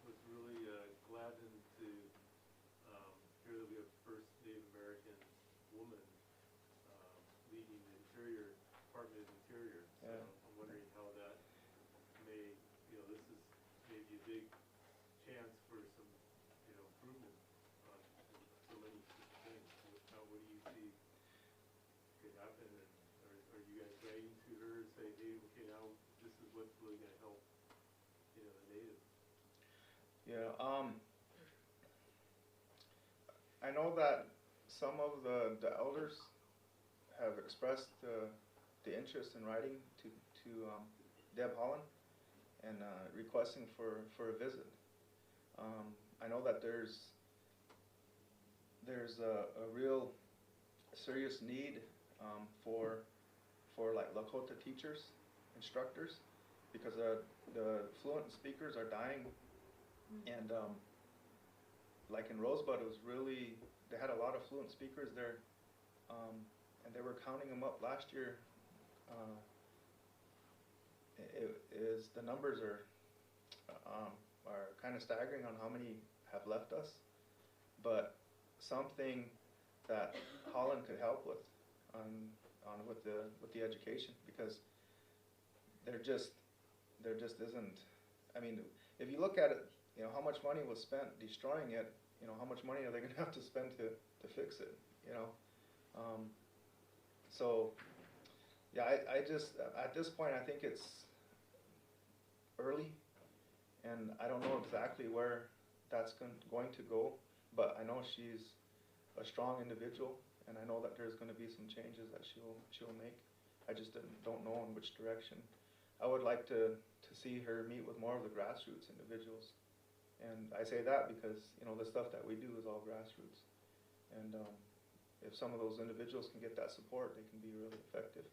was really glad to hear that we have first Native American woman leading the Interior Department of Interior. So Yeah. I'm wondering how that may, you know, this is maybe a big chance for some, you know, improvement on so many things. What do you see could happen, and are you guys writing to her and say, hey, okay, now this is what's really going to help, you know, the natives? Yeah. I know that some of the elders have expressed the interest in writing to Deb Holland and requesting for a visit. I know that there's a real serious need for like Lakota teachers, instructors, because the fluent speakers are dying, and like in Rosebud, it was really, they had a lot of fluent speakers there, and they were counting them up last year. The numbers are kind of staggering on how many have left us, but something that Holland could help with with the education, because they're just there just isn't, I mean, if you look at it, you know, how much money was spent destroying it, you know, how much money are they gonna have to spend to fix it, you know? So, yeah, I just, at this point, I think it's early, and I don't know exactly where that's going to go, but I know she's a strong individual, and I know that there's gonna be some changes that she'll make. I just don't know in which direction. I would like to see her meet with more of the grassroots individuals. And I say that because, you know, the stuff that we do is all grassroots. And if some of those individuals can get that support, they can be really effective,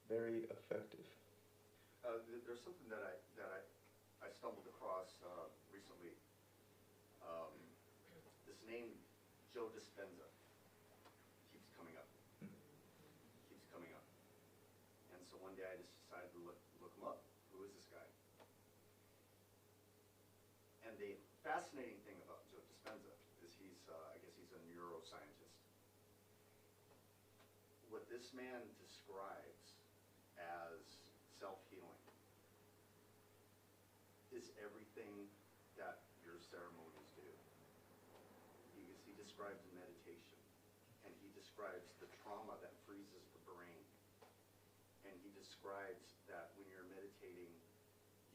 very effective. There's something that I stumbled across recently. This name, Joe Dispenza, keeps coming up. Keeps coming up. And so one day I just decided to look him up. Who is this guy? And the fascinating thing about Joe Dispenza is he's, I guess he's a neuroscientist. What this man describes as self-healing is everything that your ceremonies do. He describes meditation, and he describes the trauma that freezes the brain, and he describes that when you're meditating,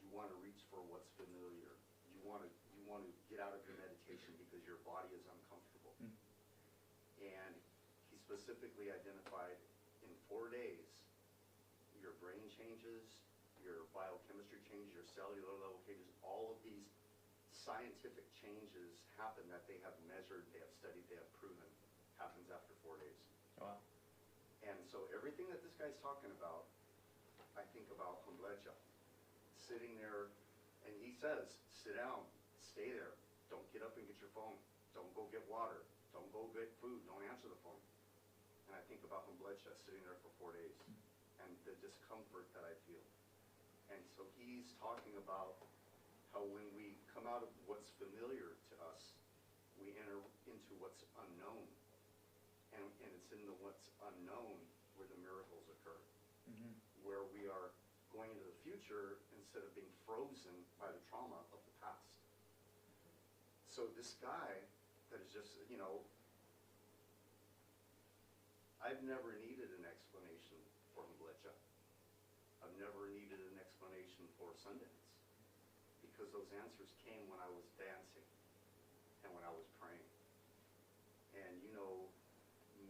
you want to reach for what's familiar. You want to get out of your meditation because your body is uncomfortable. And he specifically identified in 4 days, your brain changes, your biochemistry changes, your cellular level changes, all of these scientific changes happen that they have measured, they have studied, they have proven happens after 4 days. Wow. And so everything that this guy's talking about, I think about Humblecha, sitting there, and he says, sit down, stay there, don't get up and get your phone, don't go get water, don't go get food, don't answer the phone. And I think about Humblecha sitting there for 4 days, and the discomfort that I feel. And so he's talking about how when we come out of what's familiar to us, we enter into what's unknown. And it's in the what's unknown where the miracles occur. Where we are going into the future instead of being frozen by the trauma of the past. So this guy that is just, you know, I've never needed an explanation for Humblecha. I've never needed an explanation for Sundance, because those answers came when I was dancing and when I was praying. And you know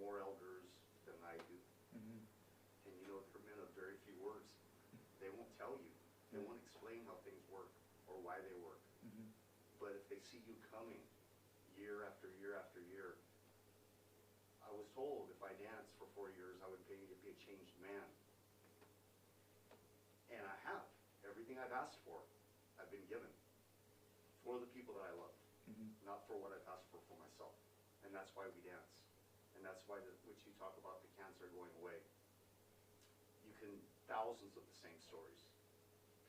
more elders than I do. And you know they're men of very few words. They won't tell you. They won't explain how things work or why they work. But if they see you coming year after year after year, I was told if I danced for 4 years, I would be a changed man. And I have. Everything I've asked for, I've been given. For the people that I love. Not for what I've asked for myself. And that's why we dance. And that's why, which you talk about the cancer going away. You can, thousands of the same stories.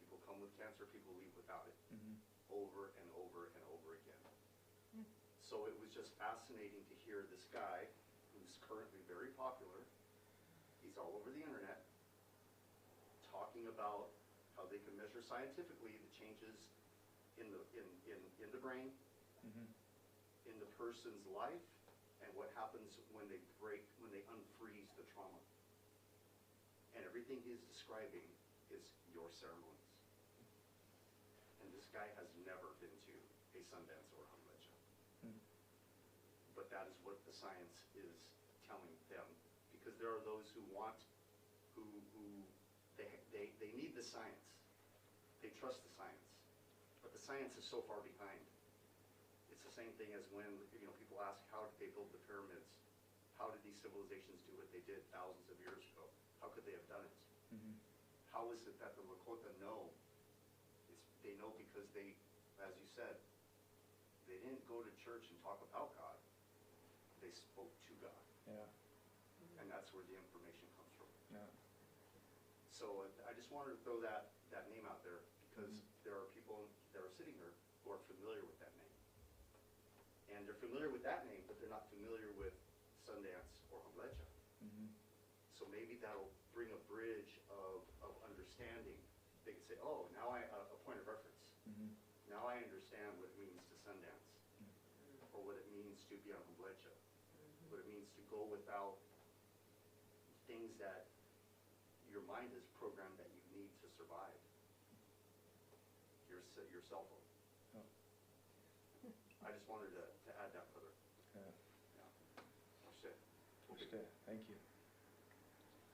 People come with cancer, people leave without it. Over and over and over again. So it was just fascinating to hear this guy, who's currently very popular, he's all over the internet, talking about how they can measure scientifically the changes in the brain, in the person's life, and what happens when they unfreeze the trauma. And everything he's describing is your ceremonies. And this guy has never been to a Sundance or a Humblecha. But that is what the science is telling them, because there are those who want, they need the science. They trust the science. But the science is so far behind. It's the same thing as when, you know, people ask, how did they build the pyramids? How did these civilizations do what they did thousands of years ago? How could they have done it? How is it that the Lakota know? They know because they, as you said, they didn't go to church and talk about God. They spoke to God. Yeah. And that's where the information comes from. Yeah. So I just wanted to throw that name out there, because there are people that are sitting here who are familiar with that name. And they're familiar with that name, but they're not familiar with Sundance or Humblecha. So maybe that'll bring a bridge of understanding. They can say, oh, now a point of reference. Mhm. Now I understand what it means to Sundance, or what it means to be on Humblecha, what it means to go without things that your mind has programmed that you need to survive. Your cell phone. Oh. I just wanted to add that further. Yeah. Yeah. That's it. Understood. Thank you.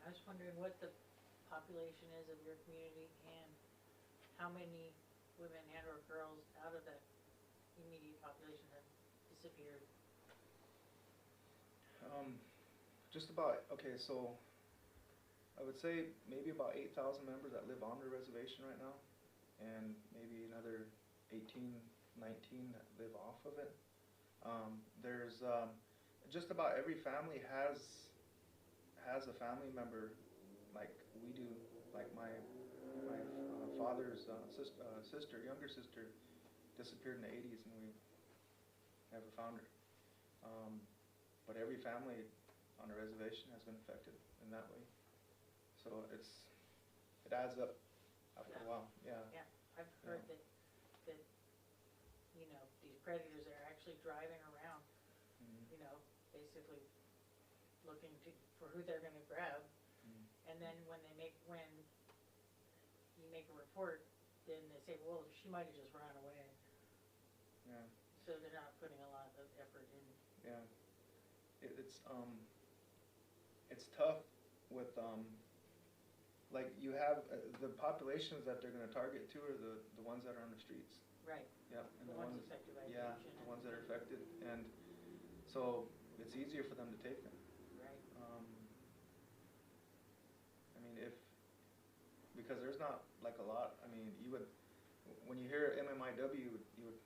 I was wondering what the population is of your community and how many women and or girls out of that immediate population have disappeared. Just about, okay, so I would say maybe about 8,000 members that live on the reservation right now, and maybe another 18, 19 that live off of it. There's just about every family has a family member like we do, like my father's sister, younger sister, disappeared in the 80s, and we never found her. But every family on the reservation has been affected in that way. So it adds up after a while. Yeah. Yeah, I've heard that you know, these predators are actually driving around, you know, basically looking for who they're gonna grab. And then when you make a report, then they say, well, she might have just run away. Yeah. So they're not putting a lot of effort in. Yeah. It's tough with like you have the populations that they're going to target too are the ones that are on the streets. Right. Yep. And The ones affected by yeah, addiction the ones that are affected, and so it's easier for them to take them. Right. I mean, because there's not like a lot. I mean, when you hear MMIW, you would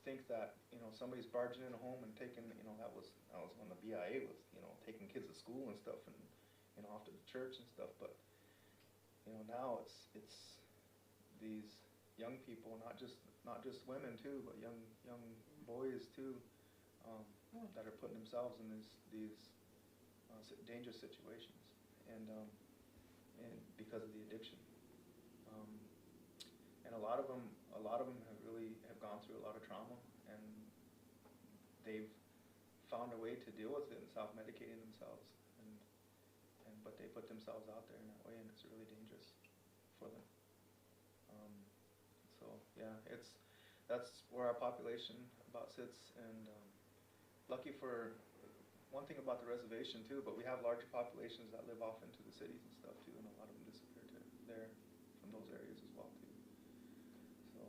think that, you know, somebody's barging in a home and taking, you know, that was when the BIA was, you know, taking kids to school and stuff, and, you know, off to the church and stuff. But, you know, now it's these young people, not just women too, but young boys too, that are putting themselves in these dangerous situations, and because of the addiction. And a lot of them have gone through a lot of trauma, and they've found a way to deal with it and self-medicating themselves, but they put themselves out there in that way, and it's really dangerous for them. So yeah, that's where our population about sits, and lucky for one thing about the reservation too, but we have larger populations that live off into the cities and stuff too, and a lot of them disappear to there from those areas as well too. So.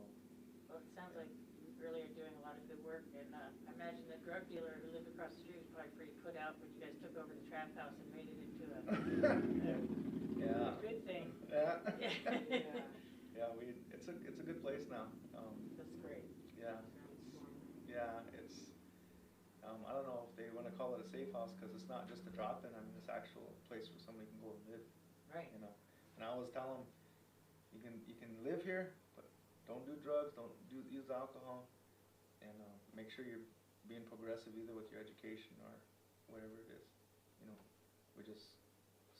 Well, it sounds like you really are doing a lot of good work, and I imagine the drug dealer who lived across the street was probably pretty put out when you guys took over the trap house and made it into a good thing. Yeah. Yeah. Yeah, it's a good place now. That's great. Yeah. Yeah, it's. I don't know if they want to call it a safe house, because it's not just a drop-in. I mean, it's actual place where somebody can go and live. Right. You know, and I always tell them, you can live here, but don't do drugs, don't use alcohol, and make sure you're being progressive either with your education or whatever it is. You know, we just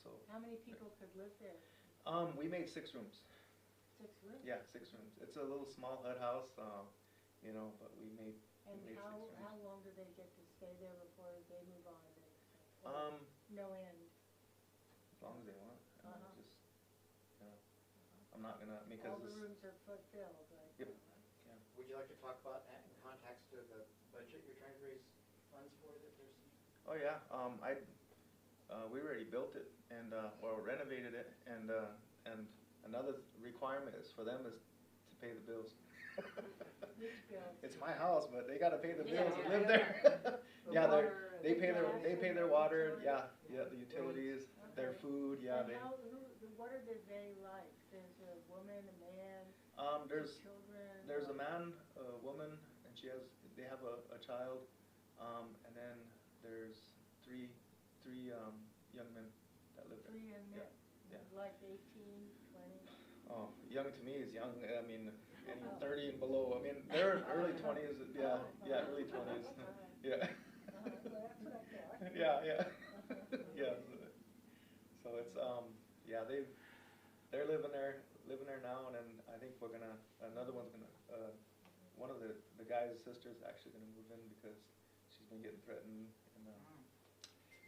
so. How many people could live there? We made 6 rooms. 6 rooms? Yeah, 6 rooms. It's a little small hut house, you know, but we made. And we made 6 rooms. how long do they get to stay there before they move on? No end. As long as they want. I mean, Uh-huh. just, you know, I'm not gonna, because All the this. rooms are filled, right? Yep. now, right? Yeah. Would you like to talk about that in context of the budget you're trying to raise funds for, that there's some? Oh yeah, we already built it and renovated it, and another requirement is for them is to pay the bills. Which bills? It's my house, but they got to pay the bills to Yeah. live there. The Yeah, water and they the pay their gas and water. the Yeah, the utilities, their Okay. food. Yeah, And they. what are they like? There's a woman, a man, There's children? a man, a woman, and they have a child, and then there's three young men that live there. 3 and Yeah, men, yeah. like 18, 20? Oh, young to me is young. I mean, any 30 and below. I mean, they're early 20s. Yeah, early 20s. Yeah. Well, that's what I thought. Yeah. Yeah. So it's they're living there living there now, and then I think another one's gonna, one of the guy's sisters actually gonna move in because she's been getting threatened, and,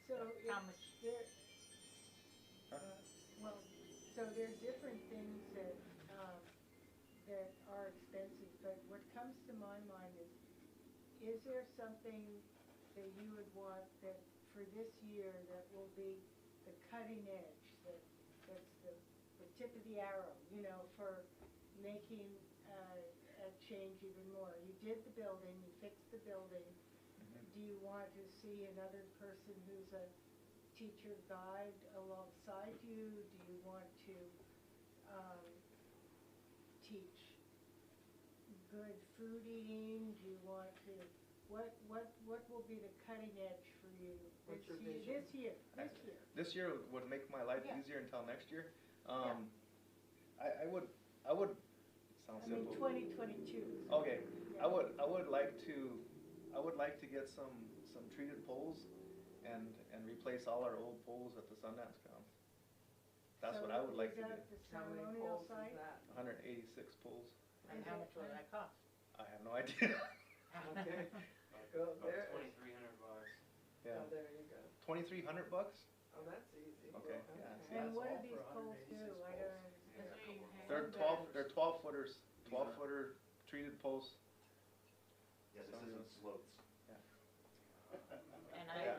So How if much? there, Huh? well, so there's different things that, that are expensive, but what comes to my mind is there something that you would want that for this year that will be the cutting edge, that's the tip of the arrow, you know, for making a change even more? You did the building, you fixed the building. Do you want to see another person who's a teacher guide alongside you? Do you want to teach good food eating? Do you want to, what will be the cutting edge for you What's your this vision? year? this year would make my life Yeah. easier until next year. Yeah. I would, sounds I mean, simple. 2022. Okay, Yeah. I would like to get some treated poles and replace all our old poles at the Sundance grounds. That's what I would like to do. Is that the How many ceremonial poles site? is that? 186 poles. And how much will that cost? I have no idea. Okay, go there. About $2,300. Yeah, Oh, there you go. $2,300 bucks. Oh, that's easy. Okay, yeah, see, And that's what do all these for poles do? 186 I don't poles. understand. They're 12 footers, 12 footer treated posts. Yeah, this isn't slopes. And Yeah.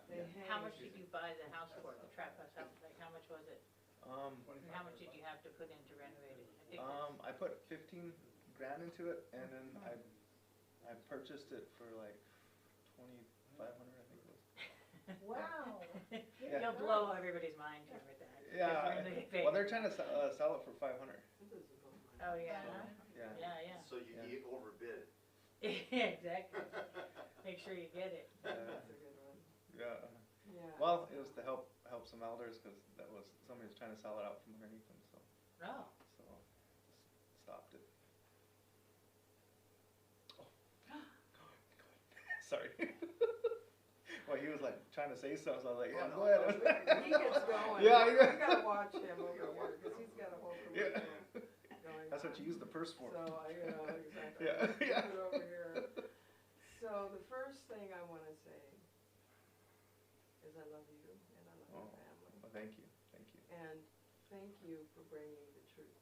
They how hang. much did you buy the house for, the trap house? Like, how much was it? And how much did you have to put in to renovate it? I think that's- I put 15 grand into it, and then I purchased it for like 2,500, I think it was. Wow. Yeah. You'll blow everybody's mind here with that. 'cause Yeah, we're gonna get paid. well, they're trying to sell it for 500. It doesn't look like- Oh, yeah. Yeah. Yeah, So you Yeah. overbid. yeah. Exactly. Make sure you get it. That's a good one. Yeah. Yeah. Well, it was to help some elders because somebody was trying to sell it out from underneath them, so Oh. stopped it. Oh. Go ahead. Sorry. Well, he was like trying to say something, so I was like, yeah, Oh, go no, ahead. no, he gets going. Yeah, We yeah. gotta watch him over here, cause he's got a whole Yeah. commercial going That's what on. you use the purse for. So, exactly. Yeah, Let's yeah. Keep it over here. So the first thing I wanna say is I love you and I love Oh, your family. well, thank you, thank you. And thank you for bringing the truth.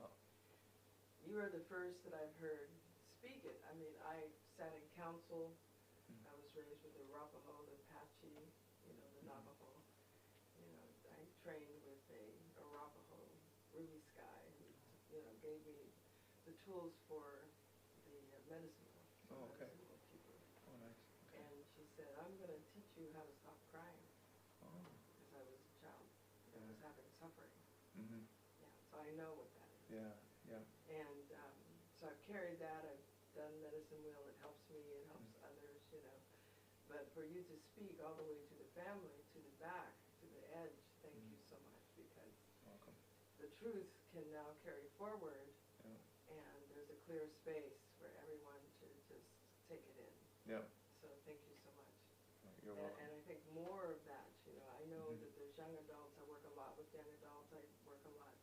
Oh. You are the first that I've heard speak it. I mean, I sat in council. I was raised with the Arapaho, the Apache, you know, the Navajo. You know, I trained with a Arapaho Ruby Sky who, you know, gave me the tools for the medicine wheel. Oh, okay. Medicine wheel keeper. Oh, nice. Okay. And she said, I'm gonna teach you how to stop crying, Oh. because I was a child that was having suffering. Mhm. Yeah, so I know what that is. Yeah, yeah. And so I've carried that, I've done medicine wheel, it helps me, it helps others, you know. But for you to speak all the way to the family, to the back, to the edge, thank you so much, because Welcome. the truth can now carry forward, Yeah. and there's a clear space for everyone to just take it in. Yeah. So thank you so much. You're And welcome. I think more of that, you know, I know Mhm. that there's young adults, I work a lot with young adults, I work a lot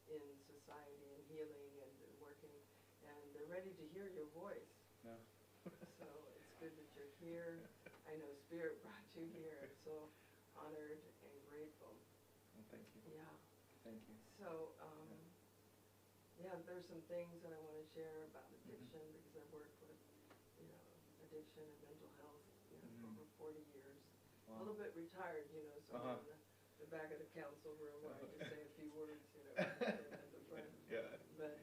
in society and healing and working, and they're ready to hear your voice. Yeah. So it's good that you're here. I know Spirit brought you here. I'm so honored and grateful. Well, thank you. Yeah. Thank you. So, yeah, there's some things that I want to share about addiction because I've worked with, you know, addiction and mental health, you know, for over 40 years. A Wow. little bit retired, you know, so I'm in the back of the council room where I just say a few words, you know, as a friend. Yeah. But,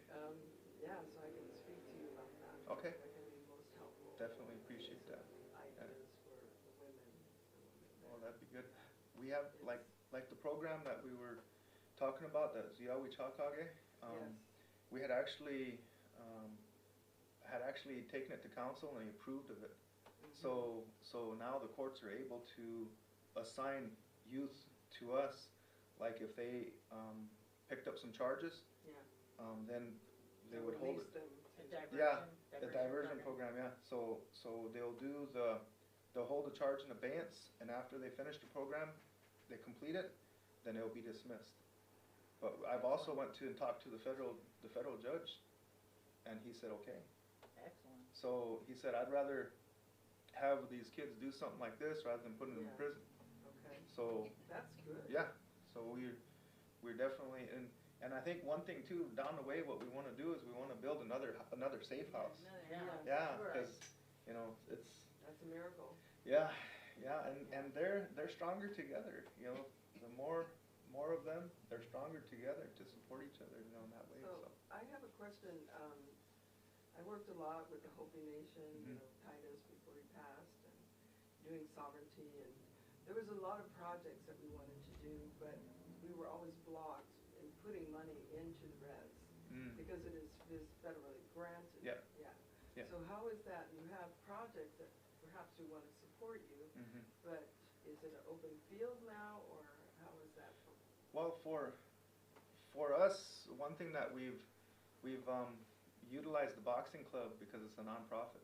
yeah, so I can speak to you about that. Okay. That can be most helpful. Definitely appreciate that. Ideas for the women. Well, that'd be good. We have, like the program that we were talking about, the Ziawi Chakage, Yes. we had actually taken it to council and they approved of it. Mm-hmm. So now the courts are able to assign youth to us, like if they picked up some charges, Yeah. then they would hold Release it. them A to- diversion. The diversion program, yeah. So they'll hold the charge in abeyance, and after they finish the program, they complete it, then it'll be dismissed. But I've also went to and talked to the federal judge, and he said, okay. Excellent. So he said, I'd rather have these kids do something like this rather than putting them in Yeah. prison. Okay, So, that's good. yeah, so we're definitely, and I think one thing too, down the way, what we wanna do is we wanna build another safe house. Yeah. Yeah, Right. cause, you know, it's, That's a miracle. yeah, and they're stronger together, you know, the more of them, they're stronger together to support each other, you know, in that way, So, so. I have a question, I worked a lot with the Hopi Nation, you Mhm. know, Titus before he passed, and doing sovereignty, and there was a lot of projects that we wanted to do, but we were always blocked in putting money into the res, Mm. because it is federally granted. Yeah. Yeah. Yeah. So how is that, you have projects that perhaps we want to support you, Mhm. but is it an open field now, or how is that? Well, for us, one thing that we've utilized the boxing club because it's a nonprofit.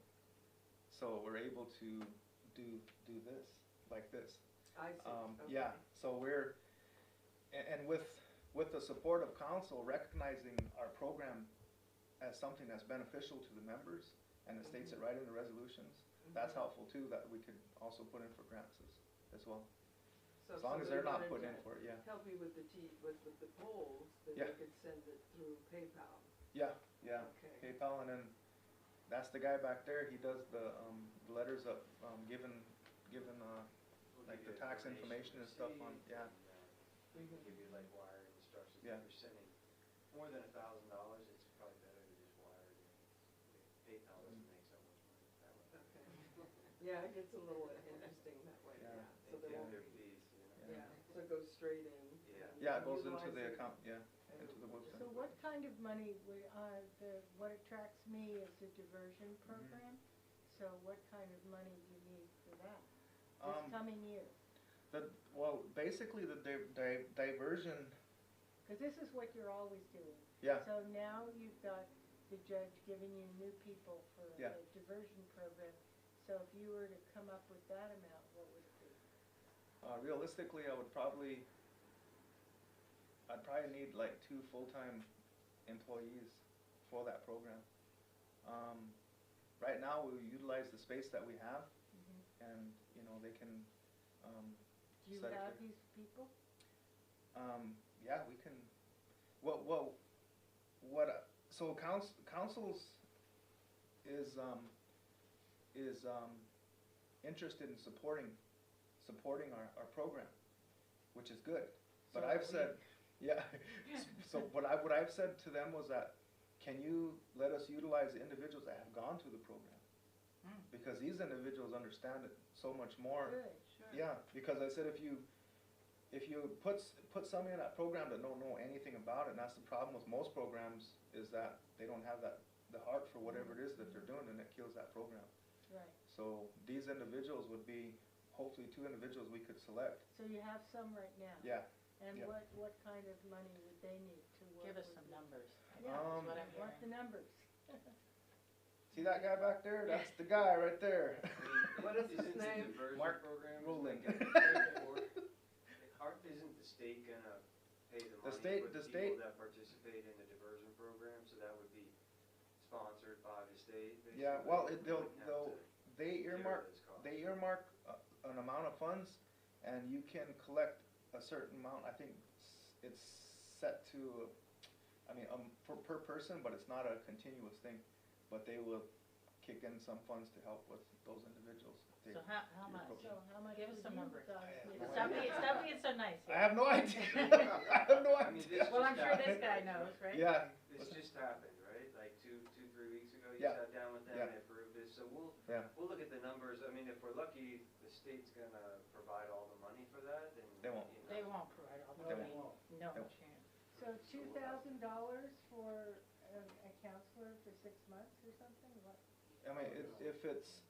So we're able to do this, like this. I see, okay. Yeah, so and with the support of council, recognizing our program as something that's beneficial to the members, and it states it right in the resolutions, that's Mhm. helpful too, that we could also put in for grants as well. So As long if as they're not somebody putting in wanted for it, yeah. to help you with with the polls, then Yeah. you could send it through PayPal. Yeah, Okay. PayPal, and then that's the guy back there, he does the letters of, giving, We'll like give the you a tax donation information and stuff on, receipt yeah. and, we'll give you like wiring instructions. Yeah. If you're sending more than $1,000, it's probably better to just wire it in. PayPal doesn't make so much money that way. Okay. Yeah, it gets a little interesting that way, Yeah. yeah. So They there take won't their be, fees, you know. Yeah. yeah, so it goes straight in. Yeah. and you Yeah, it can goes into utilize the it. account, yeah, and into the website. So what kind of money would, what attracts me is the diversion program. So what kind of money do you need for that this Um, coming year? Well, basically the diversion, Because this is what you're always doing. yeah, So now you've got the judge giving you new people for Yeah. the diversion program. So if you were to come up with that amount, what would it be? realistically, I'd probably need like 2 full-time employees for that program. Right now, we utilize the space that we have, and, you know, they can, Do you set it have there. these people? Yeah, we can, so councils is interested in supporting our program, which is good. But So I've we- said, yeah, so what I've said to them was that, can you let us utilize the individuals that have gone through the program? Because these individuals understand it so much more. Good. Yeah, because I said if you put somebody in that program that don't know anything about it, and that's the problem with most programs, is that they don't have the heart for whatever it is that they're doing, and it kills that program. Right. So these individuals would be, hopefully 2 individuals we could select. So you have some right now? Yeah. And yeah. what kind of money would they need to work Give us with some you? numbers. Yeah, Um, That's what I'm what the hearing. numbers? See that guy back there? That's the guy right there. What is his Isn't the name? diversion Mark program, Rowland. isn't the state gonna pay the money state- for the the state- people that participate in the diversion program, so that would be sponsored by the state, basically? Yeah, well, We wouldn't have to they carry earmark those costs. an amount of funds, and you can collect a certain amount. I think it's set to, per person, but it's not a continuous thing. But they will kick in some funds to help with those individuals. So how much? So how much Give would us some you numbers. guys need? no Stop idea. being so nice I here. have no idea. I have no I mean, idea. this Well, I'm just sure this happened. guy knows, right? Yeah, This just happened, right? Like 2, 3 weeks ago, you Yeah. sat down with them Yeah. and approved this, so yeah. we'll look at the numbers. I mean, if we're lucky, the state's gonna provide all the money for that, then. They won't. you know, They won't provide all the They money. won't. No Nope. chance. So $2,000 for a counselor for 6 months or something? What? If it's,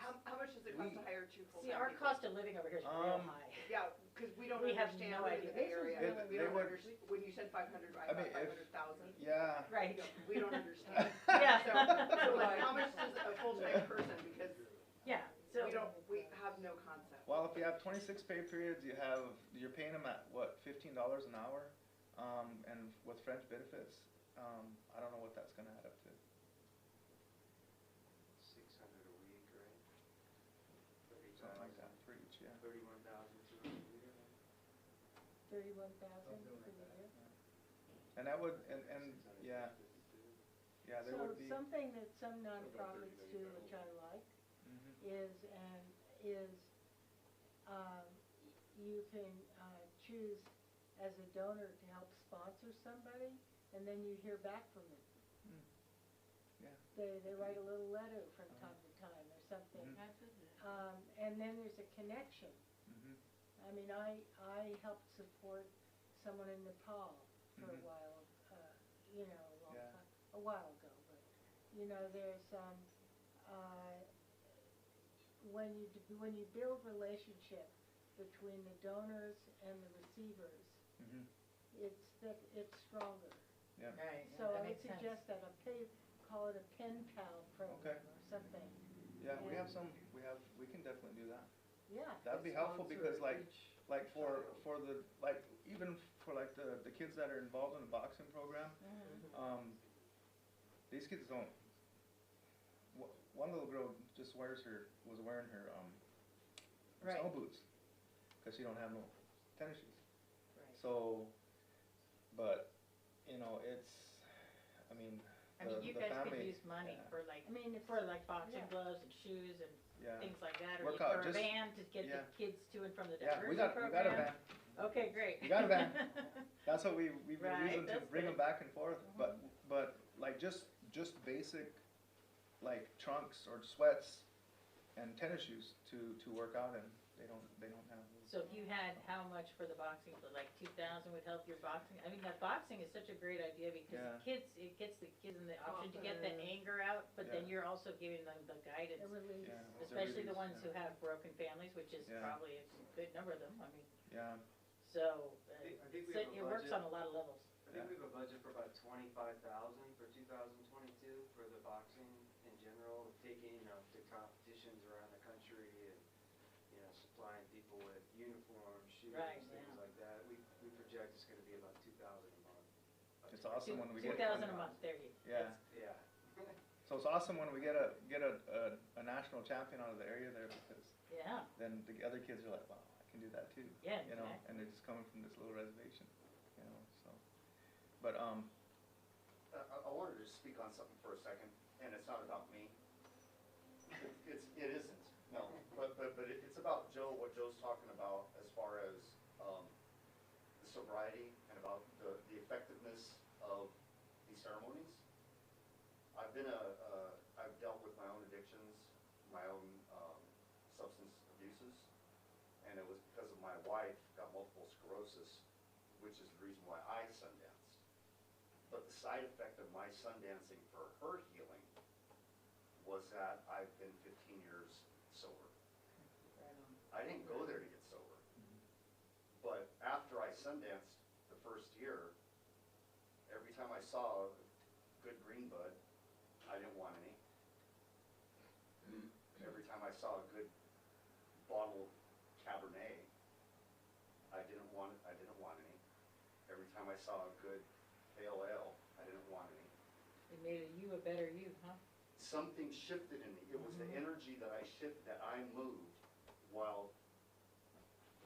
How much does it cost to hire 2 full-time See, our people? cost of living over here is real high. Yeah, because we don't We have understand no living in the idea. area. This is We really- don't they would- understand, when you said 500, I I mean, thought if- 500,000. yeah. Right. We don't understand. Yeah. So like, how much does a full-time person, because Yeah, so. we have no concept. Well, if you have 26 6 pay periods, you're paying them at what, $15 an hour, and with French benefits, I don't know what that's gonna add up to. 600 a week, right? Something like that for each, yeah. 31,200 a year. 31,000 for the year. And that would, and yeah, there would be. So something that some nonprofits do, which I like, Mhm. is you can choose as a donor to help sponsor somebody, and then you hear back from them. Mm. Yeah. They write a little letter from time to time or something. Mhm. And then there's a connection. Mhm. I mean, I helped support someone in Nepal for a Mhm. while, you know, Yeah. a while ago, but, you know, there's, when you build relationship between the donors and the receivers, Mhm. it's stronger. Yeah. Right, yeah, So that I would makes sense. suggest that call it a pen pal program Okay. or something. Yeah, we can definitely do that. Yeah. That'd be helpful because like for the, like, even for like the kids that are involved in the boxing program, Mhm. these kids don't, one little girl just was wearing her Right. snow boots, cause she don't have no tennis shoes. Right. So, but, you know, I mean, I mean, you the guys could family, use money yeah. for like, I mean, it's, for like boxing yeah. gloves and shoes and Yeah. things like that, or Workout, for a just- van to get the yeah. kids to and from the Yeah, diversion we got a program. van. Okay, great. We got a van. That's what we've been Right, using to that's bring them good. back and forth, but like just basic, like trunks or sweats and tennis shoes to work out in, they don't have those. So if you had how much for the boxing, for like 2,000 would help your boxing? I mean, that boxing is such a great idea because Yeah. it gets the kids in the option to get the anger out, but then Yeah. you're also giving them the guidance. A release. Yeah. Especially the release, ones yeah. who have broken families, which is Yeah. probably a good number of them, I mean, Yeah, so, I think we so have a it works budget. on a lot of levels. I think we have a budget for about 25,000 for 2022 for the boxing in general, taking, to competitions around the country and, supplying people with uniforms, shoes, Right, things yeah. like that. We project it's gonna be about 2,000 a month. it's awesome when we get. 2,000 a month, there you go. Yeah, Yeah. so it's awesome when we get a national champion out of the area there because Yeah, then the other kids are like, wow, I can do that too. Yeah, You know, exactly. and they're just coming from this little reservation, you know, so. But, I wanted to speak on something for a second, and it's not about me. It isn't, no, but it's about Joe, what Joe's talking about as far as, the sobriety and about the effectiveness of these ceremonies. I've dealt with my own addictions, my own, substance abuses, and it was because of my wife got multiple sclerosis, which is the reason why I sundanced. But the side effect of my sundancing for her healing was that I've been 15 years sober. right on. I didn't go there to get sober. But after I sundanced the first year, every time I saw a good green bud, I didn't want any. Every time I saw a good bottle of Cabernet, I didn't want any. Every time I saw a good pale ale, I didn't want any. It made you a better you, huh? Something shifted in me. It was the energy that I moved while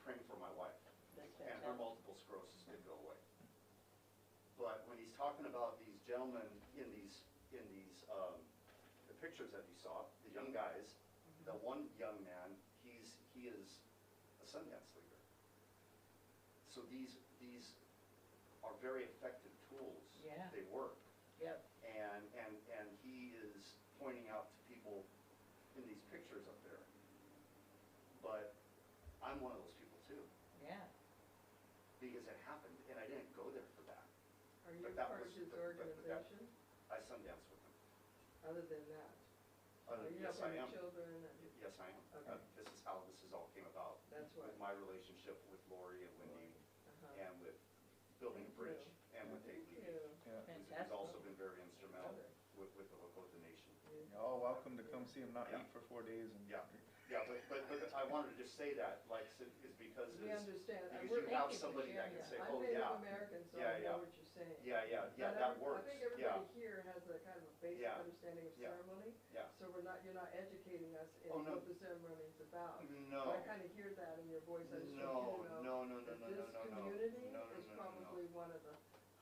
praying for my wife. That's And her fantastic. multiple sclerosis did go away. But when he's talking about these gentlemen in these, the pictures that you saw, the young guys, the one young man, he is a Sundance leader. So these are very effective tools. Yeah. They work. Yep. And he is pointing out to people in these pictures up there. But I'm one of those people too, Yeah. because it happened, and I didn't go there for that. Are you But that part of was- his but that- organization, I Sundance with him. other than that? Are you Yes, I helping am. the children and, Yes, I am. Okay. This is how this all came about. That's With right. my relationship with Lori and Wendy, uh-huh. and with building a Thank bridge, you. and with Dave Thank Levy, you. yeah, who's Fantastic. also been very instrumental Okay. with the Lakota Nation. you're all welcome to come see him not Yeah. eat for 4 days and Yeah. Yeah, but I wanted to just say that, like, is because We understand. because We're- you have Thank you for somebody that sharing can that. say, I'm oh, Native yeah, American, so Yeah, I yeah. know what you're saying. yeah, But that works, I think yeah, everybody here has a kind of a basic Yeah. understanding of Yeah. ceremony, yeah. so you're not educating us in Oh, no. what the ceremony is about. No, I kind of hear that in your voice. I just want no, you to know no, that no, this community no, is probably one of the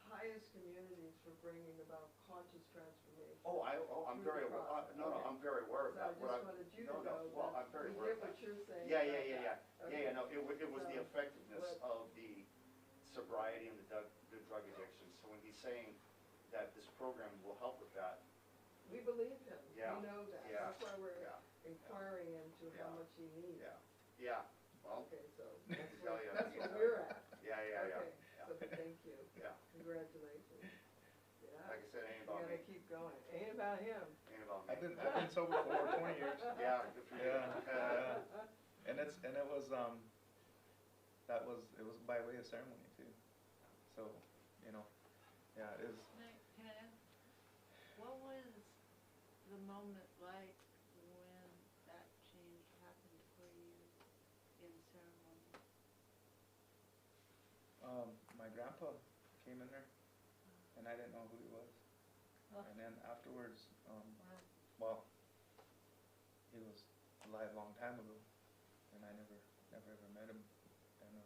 highest communities for bringing about conscious transformation. I'm through very, the process. no, Okay. I'm very aware of So I that. just What I- wanted you no, to know well, that I'm very we aware get of what you're saying. Yeah, about that. Okay. no, it was the So, effectiveness but- of the sobriety and the drug addiction. So when he's saying that this program will help with that, We believe him. Yeah. We know that. Yeah. That's why we're yeah, inquiring into how Yeah. much he needs. yeah, well, Okay, so I that's can tell where, you, that's yeah. where we're at. yeah, Okay, so thank you. yeah. Congratulations. Yeah. Like I said, it ain't You about gotta me, keep going. Ain't about him. ain't about me. I've been sober for over 20 years. Yeah, good for you. Yeah. And it was it was by way of ceremony too. So, you know, yeah, it is. Can I ask, what was the moment like when that change happened for you in ceremony? My grandpa came in there, and I didn't know who he was. Oh. And then afterwards, Wow. well, he was alive a long time ago, and I never ever met him. And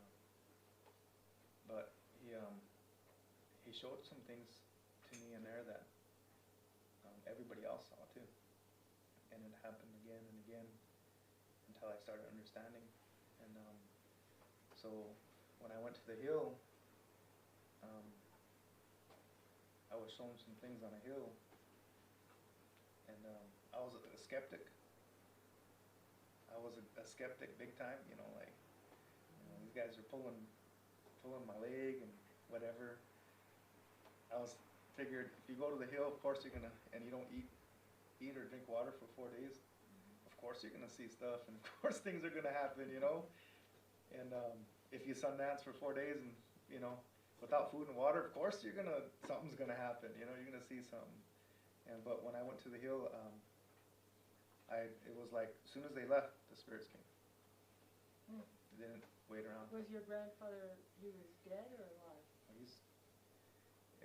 but he showed some things to me in there that everybody else saw too, and it happened again and again until I started understanding. And so when I went to the hill, I was shown some things on a hill, and I was a skeptic. I was a skeptic big time, you know, like, these guys are pulling my leg and whatever. I was figured if you go to the hill, of course you're gonna, and you don't eat or drink water for 4 days, of course you're gonna see stuff, and of course things are gonna happen, you know. And if you sun dance for 4 days and, you know, without food and water, of course something's gonna happen, you know, you're gonna see something. But when I went to the hill, it was like, as soon as they left, the spirits came. Hmm. They didn't wait around. Was your grandfather, he was dead or alive? He's,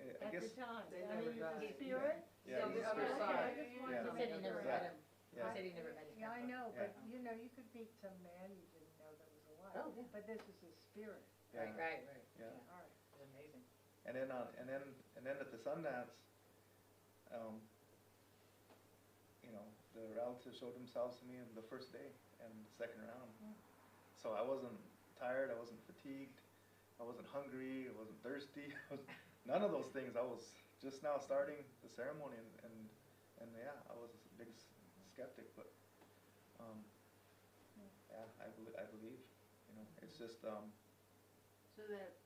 At I guess, the time? They I never mean, died. the spirit? yeah, on he's the other spirit. side. I just wanted Yeah. to He make said he never sure. met him. Yeah. He said he never met his Yeah, I grandpa. know, Yeah. but you know, you could meet some man you didn't know that was alive. Oh, yeah. But this is a spirit. Yeah. Right. Yeah. All right. It was amazing. And then at the Sundance, you know, the relatives showed themselves to me in the first day and the second round. Mm. So I wasn't tired, I wasn't fatigued, I wasn't hungry, I wasn't thirsty, none of those things. I was just now starting the ceremony, and yeah, I was a big skeptic, but yeah, I believe, you know, it's just So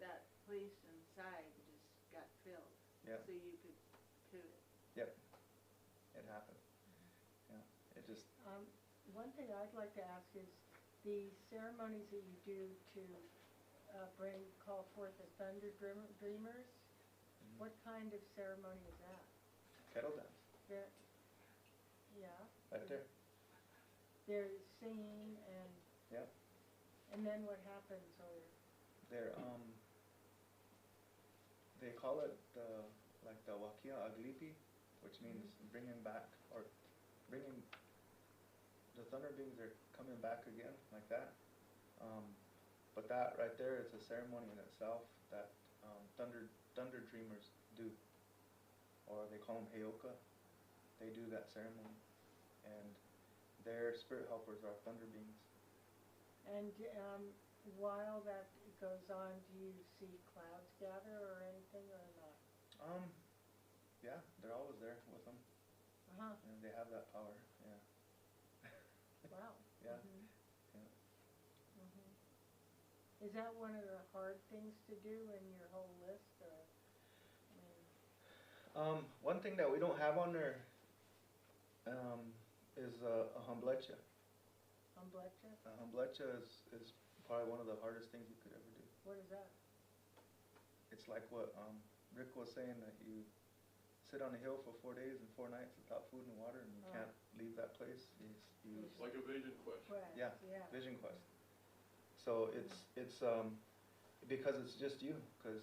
that place inside just got filled, yeah, so you could pivot. yep, it happened. Yeah, it just One thing I'd like to ask is the ceremonies that you do to call forth the thunder dreamers. What kind of ceremony is that? Kettle Dance, They're, yeah. right there. They're singing and. Yeah. And then what happens, or? They're they call it like the Wakia Aglipi, which means bringing back, or bringing the thunder beings are coming back again, like that. But that right there is a ceremony in itself that thunder dreamers do, or they call them Heyoka. They do that ceremony, and their spirit helpers are thunder beings. And while that goes on, do you see clouds gather or anything or not? Yeah, they're always there with them, Uh-huh, and they have that power. Yeah. wow. Yeah. Mhm. Yeah. Mhm. Is that one of the hard things to do in your whole list, or, I mean, One thing that we don't have on there is a humblecha. Umblecha? A humblecha is probably one of the hardest things you could ever do. What is that? It's like what Rick was saying, that you sit on a hill for 4 days and 4 nights without food and water, and you Oh. can't leave that place. You It's like a vision quest. Quest, Yeah. yeah. Vision quest. So it's because it's just you, because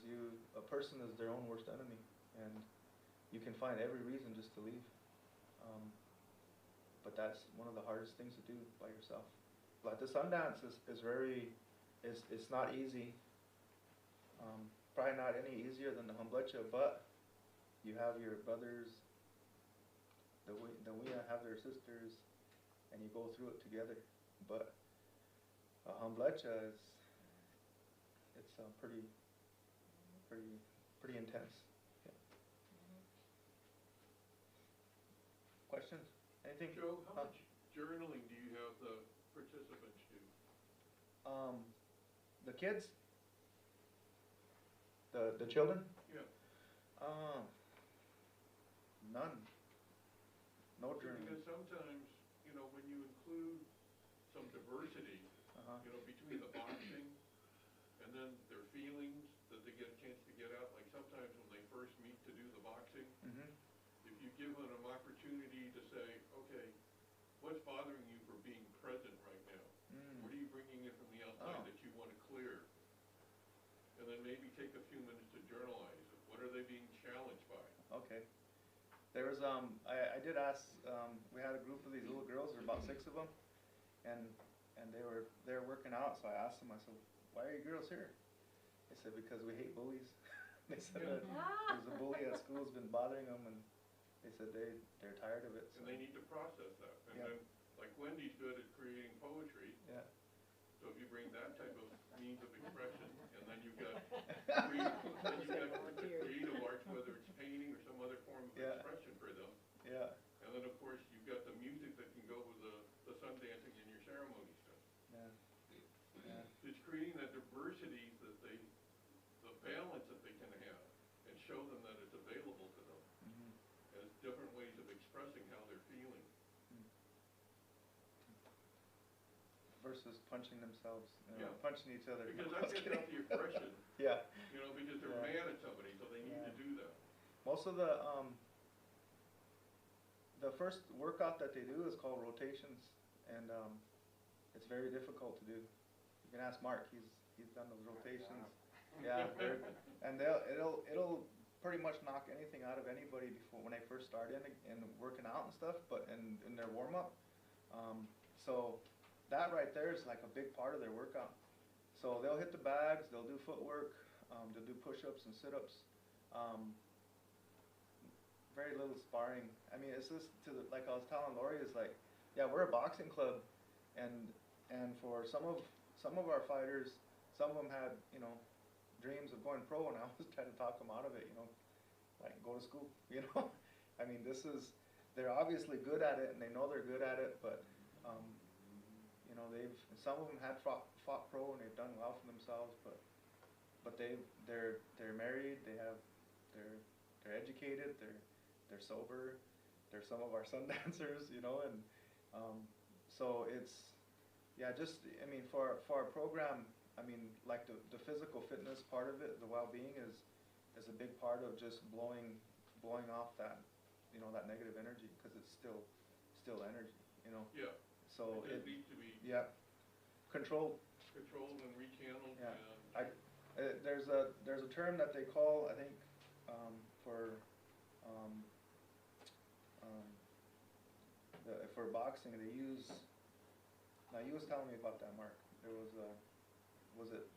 a person is their own worst enemy, and you can find every reason just to leave. But that's one of the hardest things to do by yourself. But the Sundance is very, it's not easy. Probably not any easier than the Humblecha, but you have your brothers, the Wea have their sisters, and you go through it together. But Humblecha it's pretty intense. Yeah. Questions? Anything? Joe, how Huh? much journaling do you have the participants do? The kids, the children, Yeah. none. No journey. Because sometimes, you know, when you include some diversity, Uh-huh. you know, between the boxing and then their feelings that they get a chance to get out, like sometimes when they first meet to do the boxing, Mhm. if you give them an opportunity to say, okay, what's bothering you for being present right now? What are you bringing in from the outside Oh. that you want to clear? And then maybe take a few minutes to journalize it. What are they being challenged by? Okay. There was I did ask we had a group of these little girls, there were about 6 of them, and they were working out, so I asked them, I said, why are you girls here? They said, because we hate bullies. They said that there's a bully at school who's been bothering them, and they said they're tired of it. So. And they need to process that. And Yeah. then, like Wendy's good at creating poetry, Yeah. so if you bring that type of means of expression, and then you've got the creative arts, whether it's painting or some other form of Yeah. expression for them. Yeah. And then, of course, you've got the music that can go with the sun dancing and your ceremony stuff. Yeah. Yeah. It's creating that diversity that the balance that they can have, and show them that it's available to them Mhm. as different ways of expressing how they're feeling. Versus punching themselves, Yeah. punching each other. Because No, I that was gets kidding. out the aggression, Yeah. you know, because they're Yeah. mad at somebody, so they need Yeah. to do that. Most of the first workout that they do is called rotations, and it's very difficult to do. You can ask Mark; he's done those rotations. Yeah, and it'll pretty much knock anything out of anybody before when they first start in working out and stuff. But in their warm up, so that right there is like a big part of their workout. So they'll hit the bags, they'll do footwork, they'll do push-ups and sit-ups. Very little sparring. I mean, it's just like I was telling Lori, is like, yeah, we're a boxing club, and for some of our fighters, some of them had dreams of going pro, and I was trying to talk them out of it. Like go to school. I mean, they're obviously good at it, and they know they're good at it, but some of them had fought pro and they've done well for themselves, but they're married, they're educated, they're sober, they're some of our sun dancers, and so it's for our program, I mean, like the physical fitness part of it, the well-being is a big part of just blowing off that that negative energy, because it's still energy, Yeah. So It needs to be controlled. controlled and rechanneled, Yeah. and There's a term that they call, I think, for boxing, they use. Now you was telling me about that, Mark. There was it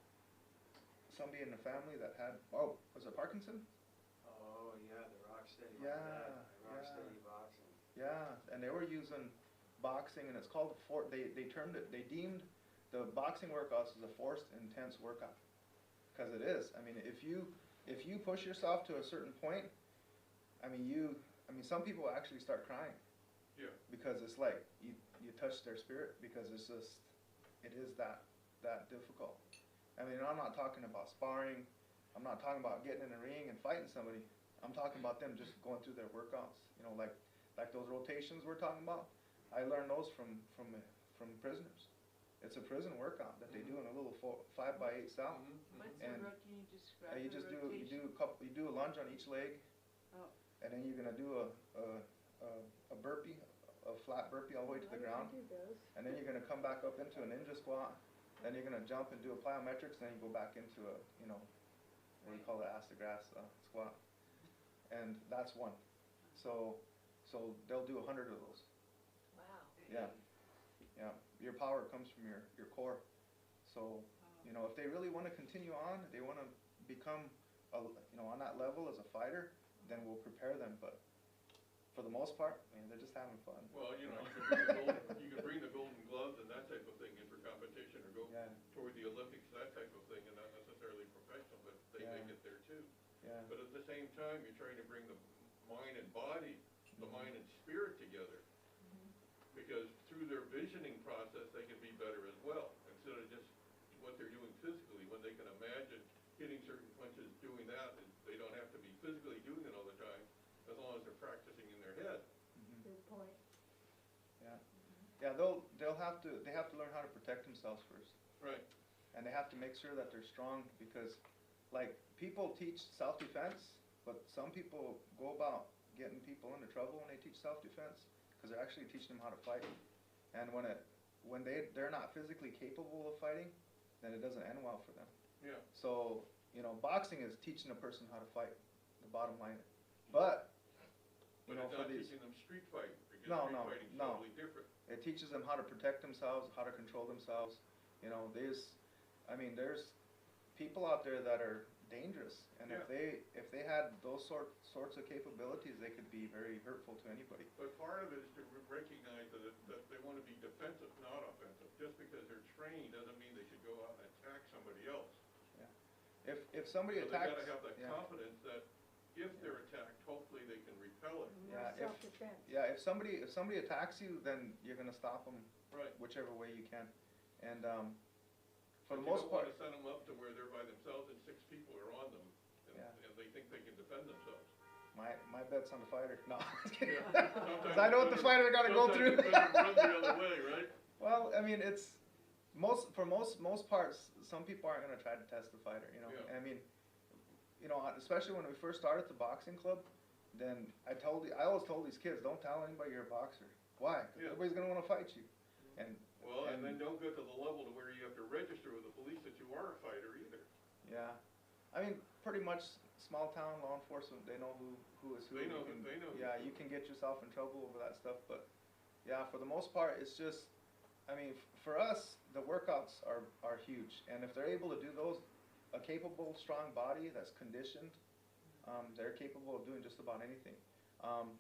somebody in the family that had? Oh, was it Parkinson? Oh, yeah, the Rocksteady, Yeah, Rocksteady boxing. Yeah, and they were using boxing, and it's called they deemed the boxing workouts as a forced intense workout, because it is. I mean, if you push yourself to a certain point, I mean some people actually start crying. Yeah. Because it's like you touch their spirit, because it is that difficult. I mean, I'm not talking about sparring. I'm not talking about getting in a ring and fighting somebody. I'm talking about them just going through their workouts. Like those rotations we're talking about. I learned those from prisoners. It's a prison workout that they do in a little 5x8 cell. What's And can you describe you the just rotation? you do a lunge on each leg. Oh. and then you're gonna do a burpee, a flat burpee all the way to the ground, I do those. and then you're gonna come back up into a ninja squat, then you're gonna jump and do a plyometrics, then you go back into a, you know, what do you call it, ass to grass squat, and that's one. So they'll do 100 of those. Wow. Yeah, yeah. Your power comes from your core. So, you know, if they really want to continue on, they want to become, on that level as a fighter, then we'll prepare them. But for the most part, I mean, they're just having fun. Well, you know, you can bring the golden gloves and that type of thing in for competition, or go Yeah. toward the Olympics, that type of thing, and not necessarily professional, but they Yeah. make it there too. Yeah. But at the same time, you're trying to bring the mind and body, the mind and spirit together. Because through their visioning process, they can be better as well, instead of just what they're doing physically. When they can imagine hitting certain punches, doing that, and they don't have to be physically doing it all the time, as long as they're practicing in their head. Good point. Yeah. Yeah, they have to learn how to protect themselves first. Right. And they have to make sure that they're strong, because like people teach self-defense, but some people go about getting people into trouble when they teach self-defense, because they're actually teaching them how to fight. And when they're not physically capable of fighting, then it doesn't end well for them. Yeah. So, you know, boxing is teaching a person how to fight, the bottom line. But But you know, it's for not these, teaching them street fighting, because No, street no, fighting's no. totally different. it teaches them how to protect themselves, how to control themselves. You know, there's people out there that are dangerous, and Yeah. if they had those sorts of capabilities, they could be very hurtful to anybody. But part of it is to recognize that they want to be defensive, not offensive. Just because they're trained doesn't mean they should go out and attack somebody else. If somebody So attacks, they gotta have that yeah. confidence that if they're attacked, hopefully they can repel it. Yeah, More self-defense. if somebody attacks you, then you're gonna stop them Right. whichever way you can. And for But the you most don't part, wanna set them up to where they're by themselves and 6 people are on them, and, Yeah. and they think they can defend themselves. my bet's on the fighter. No, Yeah. because I know what the fighter got to go through. Sometimes it's better to run the other way, right? Well, I mean, it's for most parts, some people aren't gonna try to test the fighter, you know. Yeah. I mean, you know, especially when we first started the boxing club, then I always told these kids, don't tell anybody you're a boxer. Why? Because Yeah. everybody's gonna want to fight you. And Well, and then don't get to the level to where you have to register with the police that you are a fighter either. yeah, I mean, pretty much small town law enforcement, they know who is who. They know You can- they know who's Yeah, who. you can get yourself in trouble over that stuff, but yeah, for the most part, it's just, I mean, for us, the workouts are huge, and if they're able to do those, a capable, strong body that's conditioned, they're capable of doing just about anything.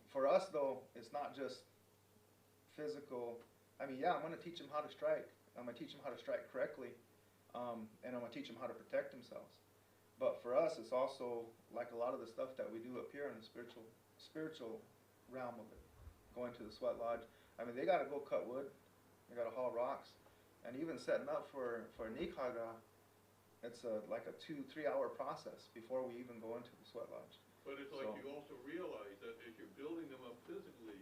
For us, though, it's not just physical. I mean, yeah, I'm going to teach them how to strike. I'm going to teach them how to strike correctly, and I'm going to teach them how to protect themselves. But for us, it's also like a lot of the stuff that we do up here in the spiritual realm of it, going to the sweat lodge. I mean, they got to go cut wood, they got to haul rocks, and even setting up for a nikaga, it's like a 2-3 hour process before we even go into the sweat lodge. But it's like So- you also realize that as you're building them up physically,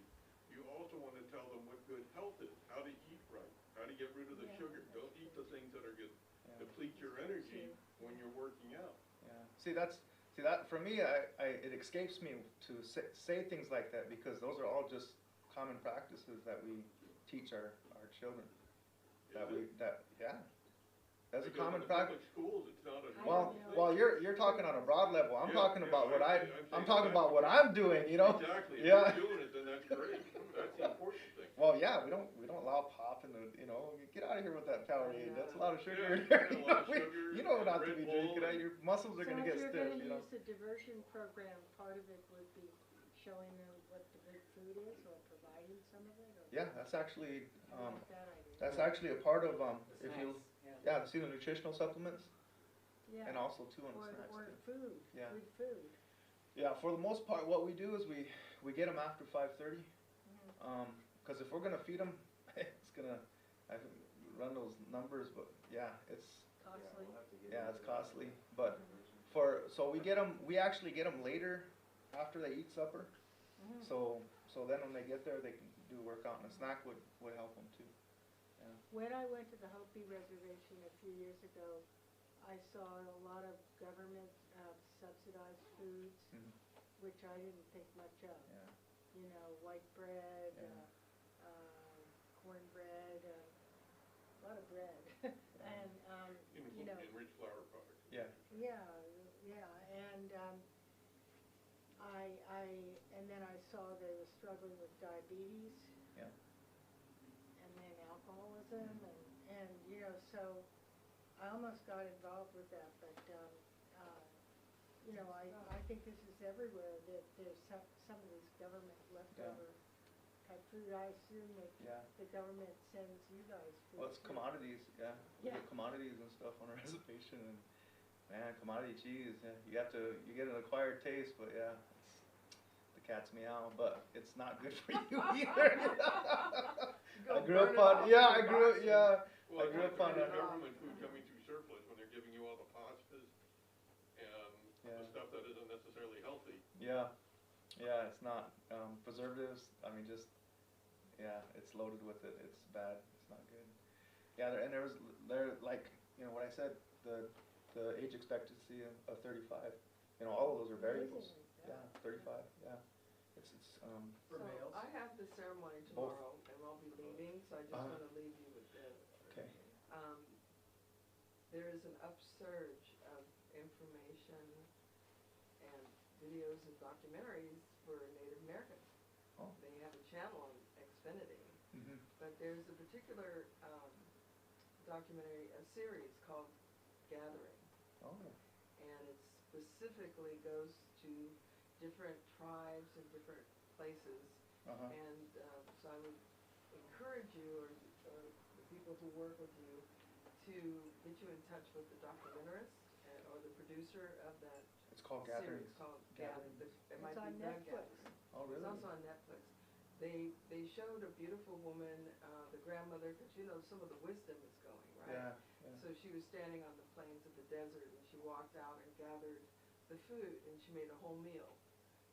you also want to tell them what good health is, how to eat right, how to get rid of the Yeah. sugar. Don't eat the things that are going to Yeah. deplete your energy when you're working out. Yeah. See that for me, it escapes me to say things like that, because those are all just common practices that we teach our children. That's a Because common in the practice. public schools, it's not a Well, normal thing. well, you're talking on a broad level. I'm Yeah, talking yeah, about what I'm I'm saying talking that. about what I'm doing. You know. Exactly. If Yeah. you're doing it, then that's great. That's the important thing. Well, yeah, we don't allow pop and get out of here with that Powerade. That's a lot of sugar. in Yeah, there. a lot of sugar, You know not to Red be Bull drinking that. and- Your muscles are So gonna if get you're stiff. gonna You know. use the diversion program, part of it would be showing them what the good food is, or providing some of it, or? Yeah, that's actually I like that idea. that's actually a part of if Snacks, you yeah. see the nutritional supplements, Yeah. and also too on the Or, snacks or too. food, Yeah. good food. Yeah, for the most part, what we do is we get them after 5:30, because if we're gonna feed them, it's gonna I haven't run those numbers, but yeah, it's Costly. it's costly. But so we actually get them later after they eat supper. So then when they get there, they can do a workout, and a snack would help them too. Yeah. When I went to the Hopi Reservation a few years ago, I saw a lot of government subsidized foods, Mhm. which I didn't think much of. Yeah. You know, white bread, Yeah. cornbread, a lot of bread, and you know. Enriched flour products. Yeah. Yeah, and and then I saw they were struggling with diabetes. Yeah. And then alcoholism, and you know, so I almost got involved with that, but you know, I think this is everywhere, that there's some of these government leftover type food. I assume that Yeah. the government sends you guys food. Well, it's too. commodities, yeah. We Yeah. get commodities and stuff on a reservation, and man, commodity cheese, yeah, you get an acquired taste, but yeah, it's the cat's meow, but it's not good for you either. I grew up on, yeah, I grew up, yeah. Well, I grew up on the a, government food coming through surplus when they're giving you all the pastas and Yeah. the stuff that isn't necessarily healthy. yeah, yeah, it's not, preservatives, I mean, just, yeah, it's loaded with it, it's bad, it's not good. Yeah, there, like, you know, what I said, the age expectancy of 35, you know, all of those are variables. Amazing, Yeah, 35, yeah. It's, So I have the ceremony Both. tomorrow, and I'll be leaving, so I just Uh-huh. want to leave you with this. okay, There is an upsurge of information and videos and documentaries for Native Americans. Oh. They have a channel on Xfinity, mhm, but there's a particular documentary, a series called Gathering, oh, and it specifically goes to different tribes and different places. uh-huh, And so I would encourage you, or the people who work with you, to get you in touch with the documentarist or the producer of that it's called series Gatherings. called Gathering. Gathering. It It's might on be The Netflix. Gathering. Oh, really? It's also on Netflix. They showed a beautiful woman, the grandmother, because you know some of the wisdom is going, right? Yeah, So she was standing on the plains of the desert, and she walked out and gathered the food, and she made a whole meal.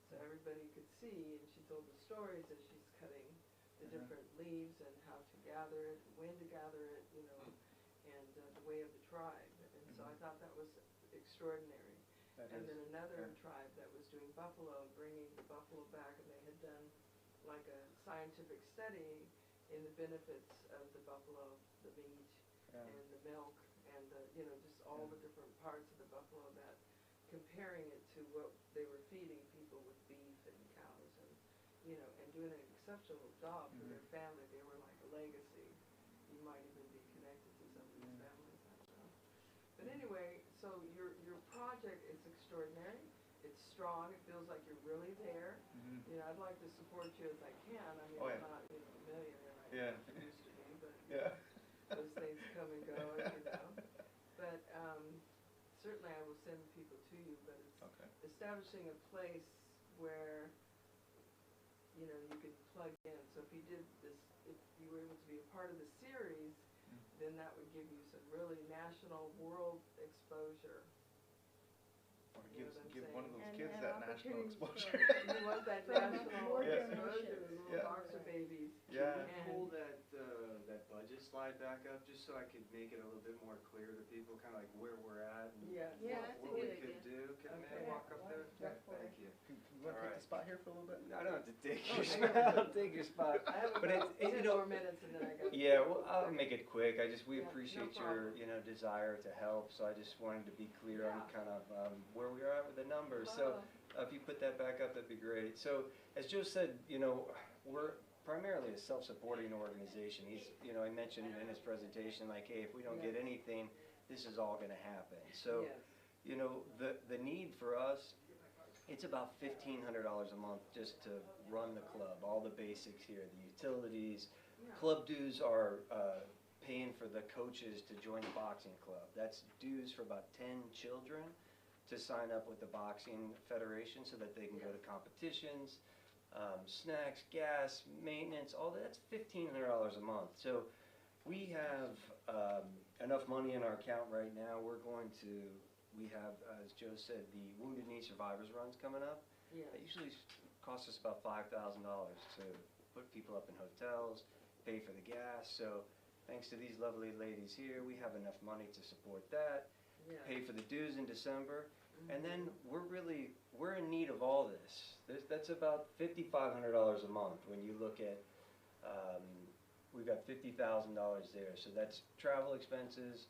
So everybody could see, and she told the stories as she's cutting the Uh-huh. different leaves and how to gather it, when to gather it, you know, and the way of the tribe. And so I thought that was extraordinary. that And is, then another yeah. tribe that was doing buffalo, bringing the buffalo back, and they had done like a scientific study in the benefits of the buffalo, the meat, Yeah. and the milk, and the, you know, just all the different parts of the buffalo, that comparing it to what they were feeding people with beef and cows, and, you know, and doing an exceptional job for their family. They were like a legacy. You might even be connected to some of these families, I don't know. But anyway, so your project is extraordinary. It's strong. It feels like you're really there. Mhm. You know, I'd like to support you as I can. I mean, Oh, I'm yeah. not, you know, a millionaire like Yeah. I used to be, but Yeah. those things come and go, as you know. But certainly I will send people to you, but it's Okay. establishing a place where, you know, you could plug in. So if you did this, if you were able to be a part of the series, then that would give you some really national, world exposure. Or You know give, what I'm give one of saying? those And- kids and that national opportunities for- exposure. You want that For national more Yeah. exposure, donations. little Yeah. boxer babies. Yeah. Can you pull that budget slide back up, just so I could make it a little bit more clear to people, kinda like where we're at and Yeah. Yeah, what, that's a what we good could do? Can Okay. I walk up there? Yeah, go for Thank you. You want to take Alright. the spot here for a little bit? I don't have to take Oh, your sure. spot, I'll take your spot. I have But about it's, 10 you know, more minutes and then I got. yeah, well, I'll make it quick. We Yeah, no appreciate your, problem. you know, desire to help, so I just wanted to be clear on Yeah. kind of, where we are at with the numbers. So, if you put that back up, that'd be great. So, as Joe said, you know, we're primarily a self-supporting organization. He mentioned in his presentation, like, hey, if we don't get anything, this is all gonna happen. So, Yes. you know, the need for us, it's about $1,500 a month just to run the club, all the basics here, the utilities. Yeah. Club dues are paying for the coaches to join the boxing club. That's dues for about 10 children to sign up with the boxing federation so that they can go to competitions, snacks, gas, maintenance, all that's $1,500 a month. So we have enough money in our account right now. We have, as Joe said, the Wounded Knee Survivors Run's coming up. Yeah. That usually costs us about $5,000 to put people up in hotels, pay for the gas. So thanks to these lovely ladies here, we have enough money to support that, Yeah. pay for the dues in December. And then we're in need of all this. That's about $5,500 a month when you look at, we've got $50,000 there. So that's travel expenses,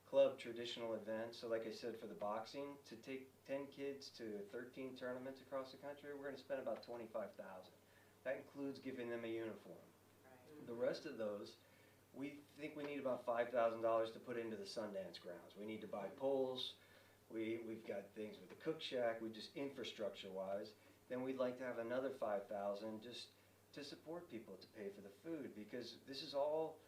club traditional events. So like I said, for the boxing, to take 10 kids to 13 tournaments across the country, we're gonna spend about $25,000. That includes giving them a uniform. Right. The rest of those, we think we need about $5,000 to put into the Sundance grounds. We need to buy poles. We've got things with the cook shack. We just infrastructure-wise. Then we'd like to have another $5,000 just to support people to pay for the food, because this is all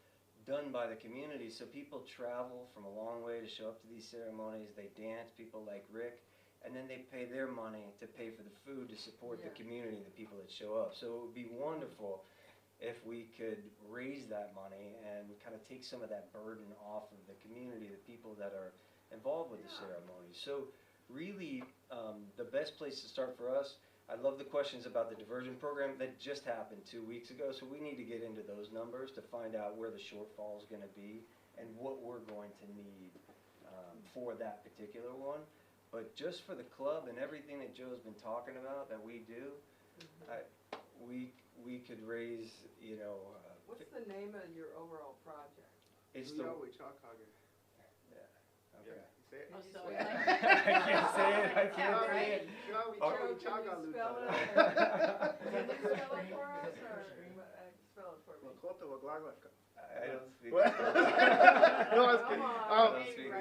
done by the community. So people travel from a long way to show up to these ceremonies. They dance. People like Rick, and then they pay their money to pay for the food to support the community, the people that show up. So it would be wonderful if we could raise that money and kind of take some of that burden off of the community, the people that are involved with the ceremony. So really, the best place to start for us, I love the questions about the diversion program. That just happened 2 weeks ago, so we need to get into those numbers to find out where the shortfall is going to be and what we're going to need for that particular one. But just for the club and everything that Joe's been talking about that we do, we could raise, you know. What's the name of your overall project? It's the. Okay. Say it. Oh, so Say like- I can't say it. I can't say right. it. Joe, can you spell it? Can you spell it for us, or spell it for me? I don't speak. No, I was Come kidding. on. I don't speak.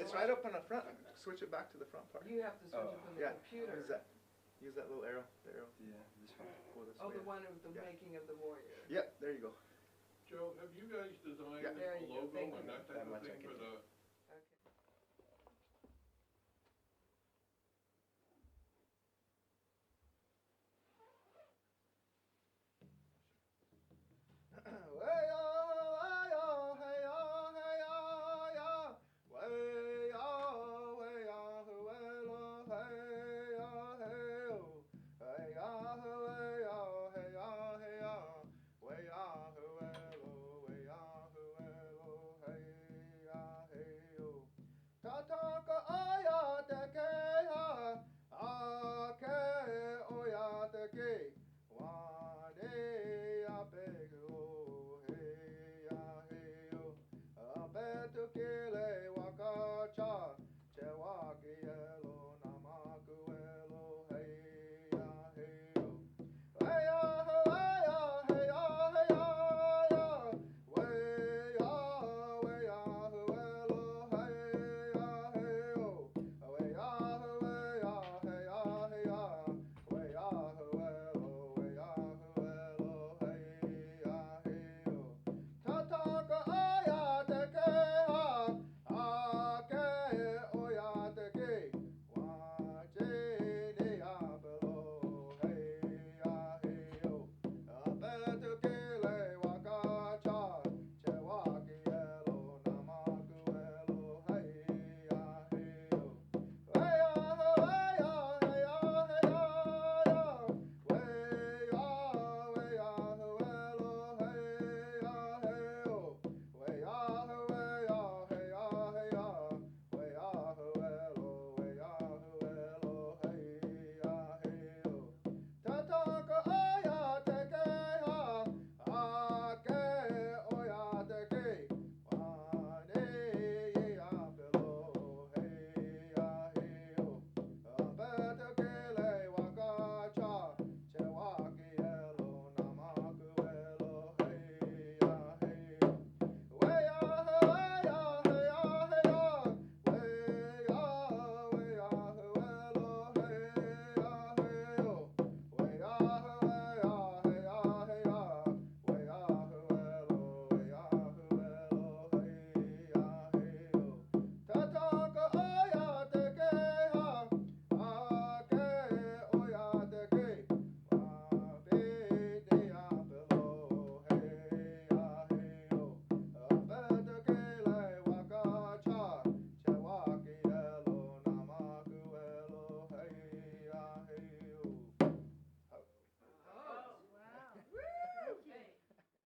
It's right up on the front. Switch it back to the front part. You have to switch it from the Yeah. computer. Use that little arrow. The arrow. Yeah, this one. Pull this Oh, way. the one with the Yeah. making of the warrior. Yep, there you go. Joe, have you guys designed Yeah. There a you go. logo Thank and you. that type That of much I thing can for do. the